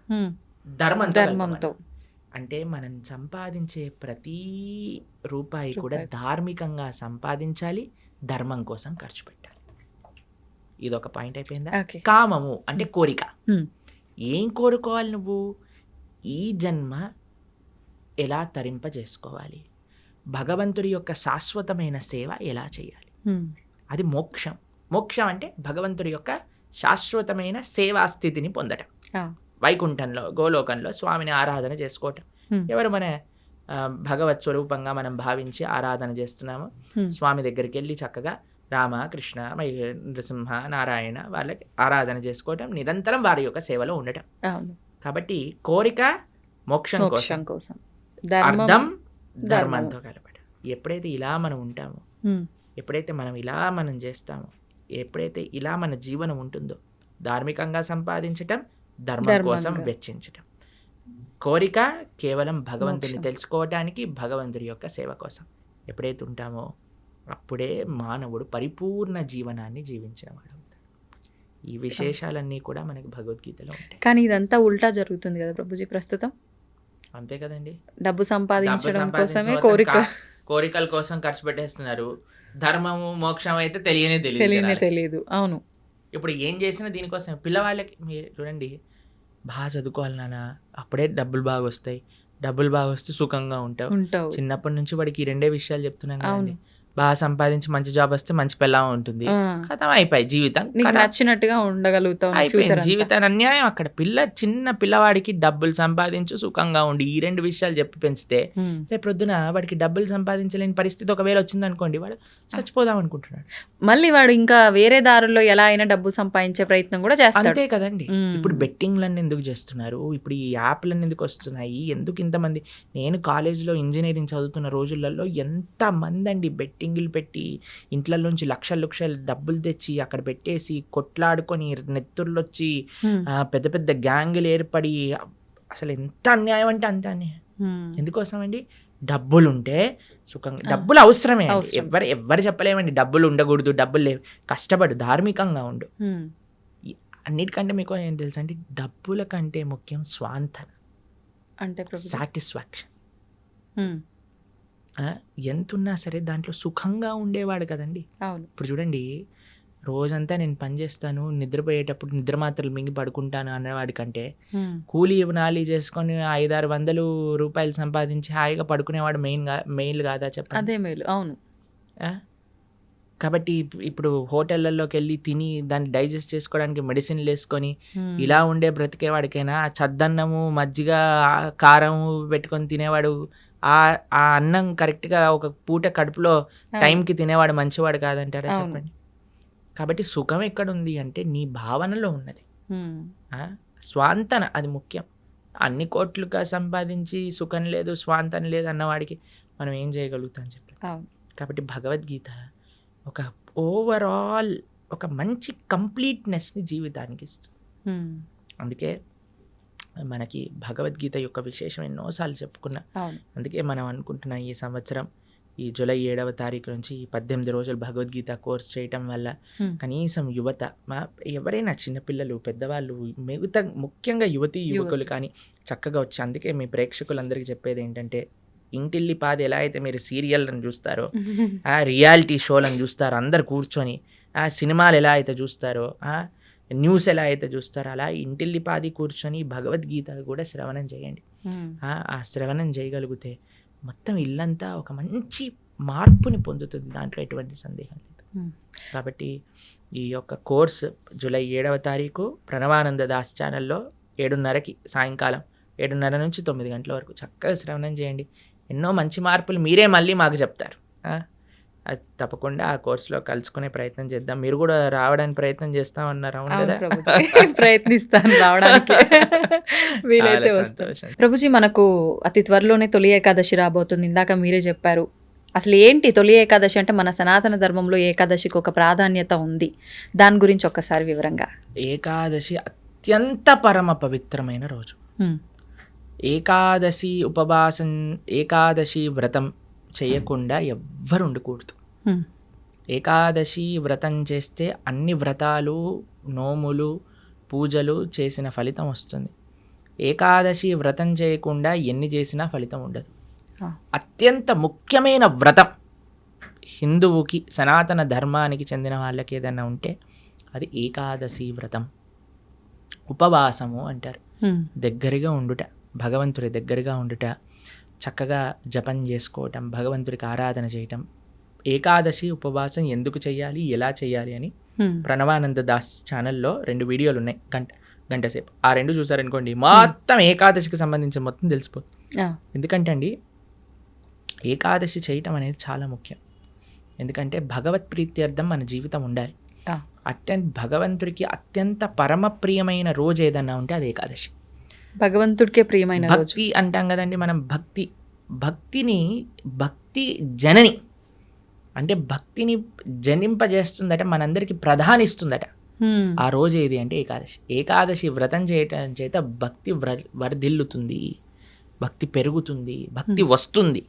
ధర్మంతో. అంటే మనం సంపాదించే ప్రతి రూపాయి కూడా ధార్మికంగా సంపాదించాలి, ధర్మం కోసం ఖర్చు పెట్టాలి. ఇదొక పాయింట్ అయిపోయిందా? కామము అంటే కోరిక. ఏం కోరుకోవాలి నువ్వు? ఈ జన్మ ఎలా తరింపజేసుకోవాలి, భగవంతుడి యొక్క శాశ్వతమైన సేవ ఎలా చేయాలి, అది మోక్షం. మోక్షం అంటే భగవంతుడి యొక్క శాశ్వతమైన సేవా స్థితిని పొందటం. వైకుంఠంలో, గోలోకంలో స్వామిని ఆరాధన చేసుకోవటం. ఎవరు మన భగవత్ స్వరూపంగా మనం భావించి ఆరాధన చేస్తున్నాము, స్వామి దగ్గరికి వెళ్ళి చక్కగా రామ, కృష్ణ, నృసింహ, నారాయణ వాళ్ళకి ఆరాధన చేసుకోవటం, నిరంతరం వారి యొక్క సేవలో ఉండటం. కాబట్టి కోరిక మోక్షం కోసం, అర్థం ధర్మంతో కలపడం. ఎప్పుడైతే ఇలా మనం ఉంటామో, ఎప్పుడైతే మనం ఇలా మనం చేస్తామో, ఎప్పుడైతే ఇలా మన జీవనం ఉంటుందో, ధార్మికంగా సంపాదించటం, ధర్మం కోసం వెచ్చించటం. కోరిక కేవలం భగవంతుని తెలుసుకోవటానికి, భగవంతుడి యొక్క సేవ కోసం ఎప్పుడైతే ఉంటామో, అప్పుడే మానవుడు పరిపూర్ణ జీవనాన్ని జీవించిన వాడు అవుతాడు. ఈ విశేషాలన్నీ కూడా మనకి భగవద్గీతలో ఉంటాయి.
కానీ ఇదంతా ఉల్టా జరుగుతుంది కదా ప్రభుజీ ప్రస్తుతం.
అంతే కదండి,
డబ్బు సంపాదించడం కోసమే
కోరికల కోసం ఖర్చు పెట్టేస్తున్నారు. ధర్మము, మోక్షం అయితే తెలియదు.
అవును,
ఇప్పుడు ఏం చేసినా దీనికోసం. పిల్లవాళ్ళకి మీరు చూడండి, బాగా చదువుకోవాలి నాన్న, అప్పుడే డబ్బులు బాగా వస్తాయి, డబ్బులు బాగా వస్తే సుఖంగా ఉంటావు. చిన్నప్పటి నుంచి వాడికి 2 విషయాలు చెప్తున్నాం కదండి. బాగా సంపాదించి మంచి జాబ్ వస్తే మంచి పెళ్ళాం ఉంటుంది, కథం అయిపోయి జీవితం
నీకు
ఖతం.
నచ్చినట్టుగా ఉండగలుగుతావు
అయిపోయింది
ఫ్యూచర్
జీవితాన్ని అన్యాయం. అక్కడ చిన్న పిల్లవాడికి డబ్బులు సంపాదించు సుఖంగా ఉండి ఈ 2 విషయాలు చెప్పి పెంచితే రేపు ప్రొద్దున వాడికి డబ్బులు సంపాదించలేని పరిస్థితి ఒకవేళ వచ్చింది అనుకోండి, వాడు చచ్చిపోదాం అనుకుంటున్నాడు.
మళ్ళీ వాడు ఇంకా వేరే దారుల్లో ఎలా అయినా డబ్బు సంపాదించే ప్రయత్నం కూడా చేస్తాడు.
అంతే కదండి. ఇప్పుడు బెట్టింగ్లన్నీ ఎందుకు చేస్తున్నారు, ఇప్పుడు ఈ యాప్లన్నీ ఎందుకు వస్తున్నాయి, ఎందుకు ఇంతమంది? నేను కాలేజ్లో ఇంజనీరింగ్ చదువుతున్న రోజులలో ఎంతమంది అండి బెట్టింగ్లు పెట్టి ఇంట్లలోంచి లక్షలు డబ్బులు తెచ్చి అక్కడ పెట్టేసి కొట్లాడుకొని నెత్తుర్లు వచ్చి పెద్ద పెద్ద గ్యాంగులు ఏర్పడి, అసలు ఎంత అన్యాయం అంటే అంత అన్యాయం. ఎందుకోసం అండి? డబ్బులు ఉంటే సుఖంగా, డబ్బులు అవసరమే అండి. ఎవరు చెప్పలేమండి డబ్బులు ఉండకూడదు, డబ్బులు లేవు, కష్టపడు, ధార్మికంగా ఉండు. అన్నిటికంటే మీకు ఏం తెలుసా అండి, డబ్బుల కంటే ముఖ్యం స్వాంతన
అంటే
సాటిస్ఫాక్షన్. ఎంతున్నా సరే దాంట్లో సుఖంగా ఉండేవాడు కదండి. ఇప్పుడు చూడండి, రోజంతా నేను పని చేస్తాను, నిద్రపోయేటప్పుడు నిద్ర మాత్రలు మింగి పడుకుంటాను అనేవాడి కంటే కూలీ నాలి చేసుకొని 500-600 రూపాయలు సంపాదించి హాయిగా పడుకునేవాడు మెయిల్ కాదా చెప్పండి?
అదే మేలు. అవును.
కాబట్టి ఇప్పుడు హోటళ్లలోకి వెళ్ళి తిని దాన్ని డైజెస్ట్ చేసుకోవడానికి మెడిసిన్లు వేసుకొని ఇలా ఉండే బ్రతికేవాడికైనా చద్దన్నము మజ్జిగ కారం పెట్టుకొని తినేవాడు, ఆ అన్నం కరెక్ట్గా ఒక పూట కడుపులో టైంకి తినేవాడు మంచివాడు కాదంటారా చెప్పండి? కాబట్టి సుఖం ఎక్కడుంది అంటే నీ భావనలో ఉన్నది. స్వాంతన అది ముఖ్యం. అన్ని కోట్లుగా సంపాదించి సుఖం లేదు స్వాంతన లేదు అన్నవాడికి మనం ఏం చేయగలుగుతాం చెప్పి. కాబట్టి భగవద్గీత ఒక ఓవరాల్ ఒక మంచి కంప్లీట్నెస్ని జీవితానికి ఇస్తుంది. అందుకే మనకి భగవద్గీత యొక్క విశేషం ఎన్నోసార్లు చెప్పుకున్నా. అందుకే మనం అనుకుంటున్నాం ఈ సంవత్సరం ఈ జూలై 7వ తారీఖు నుంచి 18 రోజులు భగవద్గీత కోర్స్ చేయటం వల్ల కనీసం యువత, ఎవరైనా చిన్నపిల్లలు పెద్దవాళ్ళు మిగతా ముఖ్యంగా యువకులు కానీ చక్కగా వచ్చి, అందుకే మీ ప్రేక్షకులందరికీ చెప్పేది ఏంటంటే, ఇంటిల్లిపాది ఎలా అయితే మీరు సీరియల్లను చూస్తారో, ఆ రియాలిటీ షోలను చూస్తారో అందరు కూర్చొని, ఆ సినిమాలు ఎలా అయితే చూస్తారో, న్యూస్ ఎలా అయితే చూస్తారో, అలా ఇంటిల్లిపాది కూర్చొని భగవద్గీత కూడా శ్రవణం చేయండి. ఆ శ్రవణం చేయగలిగితే మొత్తం ఇల్లంతా ఒక మంచి మార్పుని పొందుతుంది, దాంట్లో ఎటువంటి సందేహం లేదు. కాబట్టి ఈ యొక్క కోర్స్ జూలై 7వ తారీఖు ప్రణవానంద దాస్ ఛానల్లో 7:30కి సాయంకాలం 7:30 నుంచి 9 గంటల వరకు చక్కగా శ్రవణం చేయండి. ఎన్నో మంచి మార్పులు మీరే మళ్ళీ మాకు చెప్తారు. అది తప్పకుండా ఆ కోర్సులో కలుసుకునే ప్రయత్నం చేద్దాం. మీరు కూడా రావడానికి ప్రయత్నం చేస్తామన్నారు, అవును కదా?
ప్రయత్నిస్తాను రావడానికి, వీలైతే వస్తాను. ప్రభుజీ, మనకు అతి త్వరలోనే తొలి ఏకాదశి రాబోతుంది. ఇందాక మీరే చెప్పారు. అసలు ఏంటి తొలి ఏకాదశి అంటే? మన సనాతన ధర్మంలో ఏకాదశికి ఒక ప్రాధాన్యత ఉంది, దాని గురించి ఒక్కసారి వివరంగా.
ఏకాదశి అత్యంత పరమ పవిత్రమైన రోజు. ఏకాదశి ఉపవాసం, ఏకాదశి వ్రతం చేయకుండా ఎవ్వరు ఉండకూడదు. ఏకాదశి వ్రతం చేస్తే అన్ని వ్రతాలు, నోములు, పూజలు చేసిన ఫలితం వస్తుంది. ఏకాదశి వ్రతం చేయకుండా ఎన్ని చేసినా ఫలితం ఉండదు. అత్యంత ముఖ్యమైన వ్రతం హిందువుకి, సనాతన ధర్మానికి చెందిన వాళ్ళకి ఏదైనా ఉంటే అది ఏకాదశి వ్రతం. ఉపవాసము అంటారు. దగ్గరగా ఉండుట, భగవంతుడి దగ్గరగా ఉండుట, చక్కగా జపం చేసుకోవటం, భగవంతుడికి ఆరాధన చేయటం. ఏకాదశి ఉపవాసం ఎందుకు చేయాలి, ఎలా చేయాలి అని ప్రణవానంద దాస్ ఛానల్లో 2 వీడియోలు ఉన్నాయి, గంట సేపు. ఆ 2 చూసారనుకోండి, మొత్తం ఏకాదశికి సంబంధించిన మొత్తం తెలిసిపోతుంది. ఎందుకంటే అండి, ఏకాదశి చేయటం అనేది చాలా ముఖ్యం. ఎందుకంటే భగవత్ ప్రీత్యర్థం మన జీవితం ఉండాలి. భగవంతుడికి అత్యంత పరమ ప్రియమైన రోజు ఏదన్నా ఉంటే అది ఏకాదశి. భగవంతుడికే ప్రియమైన భక్తి అంటాం కదండి మనం. భక్తి జనని అంటే భక్తిని జనింపజేస్తుందట, మనందరికి ప్రధానిస్తుందట. ఆ రోజు ఏది అంటే ఏకాదశి. ఏకాదశి వ్రతం చేయటం చేత భక్తి వర్ధిల్లుతుంది, భక్తి పెరుగుతుంది, భక్తి వస్తుంది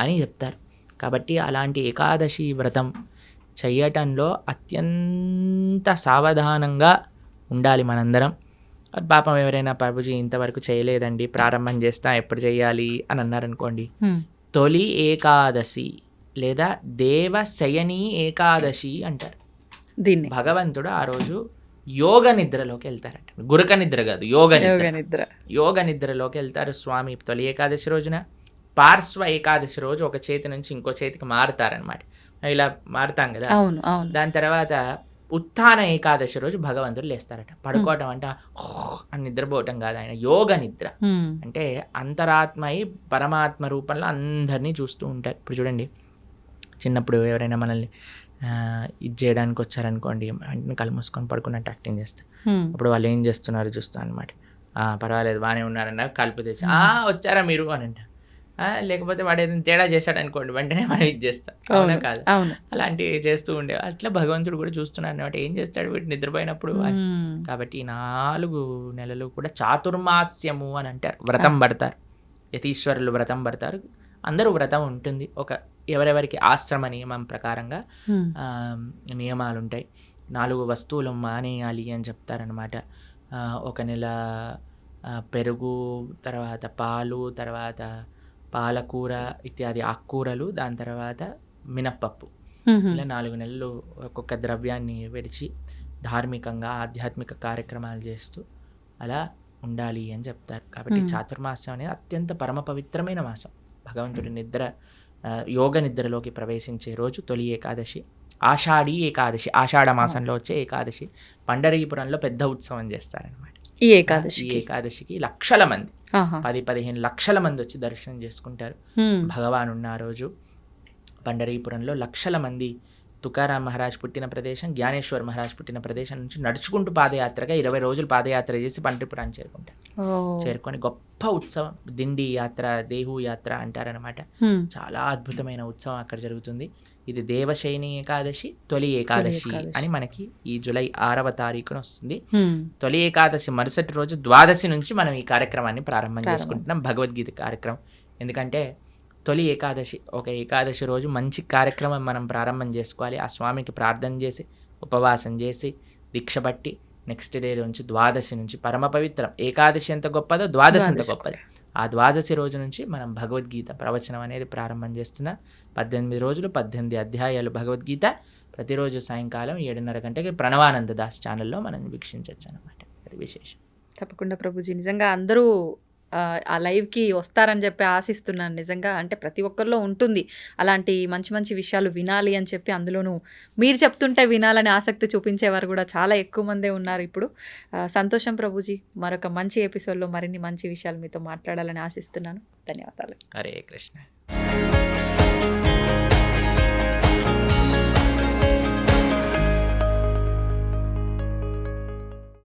అని చెప్తారు. కాబట్టి అలాంటి ఏకాదశి వ్రతం చేయటంలో అత్యంత సావధానంగా ఉండాలి మనందరం. పాపం ఎవరైనా ప్రభుజీ ఇంతవరకు చేయలేదండి, ప్రారంభం చేస్తా, ఎప్పుడు చేయాలి అని అన్నారనుకోండి, తొలి ఏకాదశి లేదా దేవశయని ఏకాదశి అంటారు దీన్ని. భగవంతుడు ఆ రోజు యోగ నిద్రలోకి వెళ్తారట. గురక నిద్ర కాదు, యోగ నిద్రలోకి వెళ్తారు స్వామి తొలి ఏకాదశి రోజున. పార్శ్వ ఏకాదశి రోజు ఒక చేతి నుంచి ఇంకో చేతికి మారుతారనమాట. ఇలా మారుతాం కదా.
అవును అవును.
దాని తర్వాత ఉత్థాన ఏకాదశి రోజు భగవంతుడు లేస్తారట. పడుకోవటం అంటే అని నిద్రపోవటం కాదు, ఆయన యోగ నిద్ర. అంటే అంతరాత్మయి పరమాత్మ రూపంలో అందరినీ చూస్తూ ఉంటారు. ఇప్పుడు చూడండి, చిన్నప్పుడు ఎవరైనా మనల్ని ఇది చేయడానికి వచ్చారనుకోండి, వెంటనే కళ్ళు మూసుకొని పడుకున్నట్టు యాక్టింగ్ చేస్తారు. అప్పుడు వాళ్ళు ఏం చేస్తున్నారు చూస్తాను అనమాట. పర్వాలేదు బాగానే ఉన్నారన్న కలుపు తెచ్చి వచ్చారా మీరు అని అంటారు. లేకపోతే వాడు ఏదైనా తేడా చేశాడు అనుకోండి, వెంటనే మనం ఇది చేస్తాం. అవునా కాదు? అలాంటివి చేస్తూ ఉండే అట్లా భగవంతుడు కూడా చూస్తున్నాడు అనమాట. ఏం చేస్తాడు వీడు నిద్రపోయినప్పుడు అని. కాబట్టి ఈ 4 నెలలు కూడా చాతుర్మాస్యము అని అంటారు. వ్రతం పడతారు, యతీశ్వరులు వ్రతం పడతారు. అందరూ వ్రతం ఉంటుంది. ఎవరెవరికి ఆశ్రమ నియమం ప్రకారంగా నియమాలు ఉంటాయి. 4 వస్తువులు మానేయాలి అని చెప్తారనమాట. 1 నెల పెరుగు, తర్వాత పాలు, తర్వాత పాలకూర ఇత్యాది ఆకుకూరలు, దాని తర్వాత మినప్పప్పు. ఇలా 4 నెలలు ఒక్కొక్క ద్రవ్యాన్ని విడిచి ధార్మికంగా ఆధ్యాత్మిక కార్యక్రమాలు చేస్తూ అలా ఉండాలి అని చెప్తారు. కాబట్టి చాతుర్మాసం అనేది అత్యంత పరమ పవిత్రమైన మాసం. భగవంతుడి యోగ నిద్రలోకి ప్రవేశించే రోజు తొలి ఏకాదశి, ఆషాఢీ ఏకాదశి, ఆషాఢ మాసంలో వచ్చే ఏకాదశి. పండరీపురంలో పెద్ద ఉత్సవం చేస్తారనమాట. ఈ ఏకాదశికి లక్షల మంది, 10-15 లక్షల మంది వచ్చి దర్శనం చేసుకుంటారు. భగవాన్ ఉన్న ఆ రోజు పండరీపురంలో లక్షల మంది తుకారాం మహారాజ్ పుట్టిన ప్రదేశం, జ్ఞానేశ్వర్ మహారాజ్ పుట్టిన ప్రదేశం నుంచి నడుచుకుంటూ పాదయాత్రగా 20 రోజులు పాదయాత్ర చేసి పండరీపురాన్ని చేరుకుంటారు. చేరుకొని గొప్ప ఉత్సవం, దిండి యాత్ర, దేహు యాత్ర అంటారనమాట. చాలా అద్భుతమైన ఉత్సవం అక్కడ జరుగుతుంది. ఇది దేవశయని ఏకాదశి, తొలి ఏకాదశి అని మనకి ఈ జూలై 6వ తారీఖున వస్తుంది. తొలి ఏకాదశి మరుసటి రోజు ద్వాదశి నుంచి మనం ఈ కార్యక్రమాన్ని ప్రారంభం చేసుకుంటున్నాం, భగవద్గీత కార్యక్రమం. ఎందుకంటే తొలి ఏకాదశి, ఒక ఏకాదశి రోజు మంచి కార్యక్రమం మనం ప్రారంభం చేసుకోవాలి. ఆ స్వామికి ప్రార్థన చేసి ఉపవాసం చేసి దీక్ష బట్టి నెక్స్ట్ డే నుంచి ద్వాదశి నుంచి పరమ పవిత్రం. ఏకాదశి ఎంత గొప్పదో ద్వాదశి ఎంత గొప్పది. ఆ ద్వాదశి రోజు నుంచి మనం భగవద్గీత ప్రవచనం అనేది ప్రారంభం చేస్తున్నాం. 18 రోజులు 18 అధ్యాయాలు భగవద్గీత ప్రతిరోజు సాయంకాలం 7:30 గంటకి ప్రణవానంద దాస్ ఛానల్లో మనం వీక్షించవచ్చు అనమాట. అది విశేషం.
తప్పకుండా ప్రభుజీ, నిజంగా అందరూ ఆ లైవ్కి వస్తారని చెప్పి ఆశిస్తున్నాను. నిజంగా అంటే ప్రతి ఒక్కరిలో ఉంటుంది అలాంటి మంచి మంచి విషయాలు వినాలి అని చెప్పి. అందులోనూ మీరు చెప్తుంటే వినాలని ఆసక్తి చూపించేవారు కూడా చాలా ఎక్కువ మందే ఉన్నారు ఇప్పుడు. సంతోషం ప్రభుజీ, మరొక మంచి ఎపిసోడ్లో మరిన్ని మంచి విషయాలు మీతో మాట్లాడాలని ఆశిస్తున్నాను. ధన్యవాదాలు.
హరే కృష్ణ.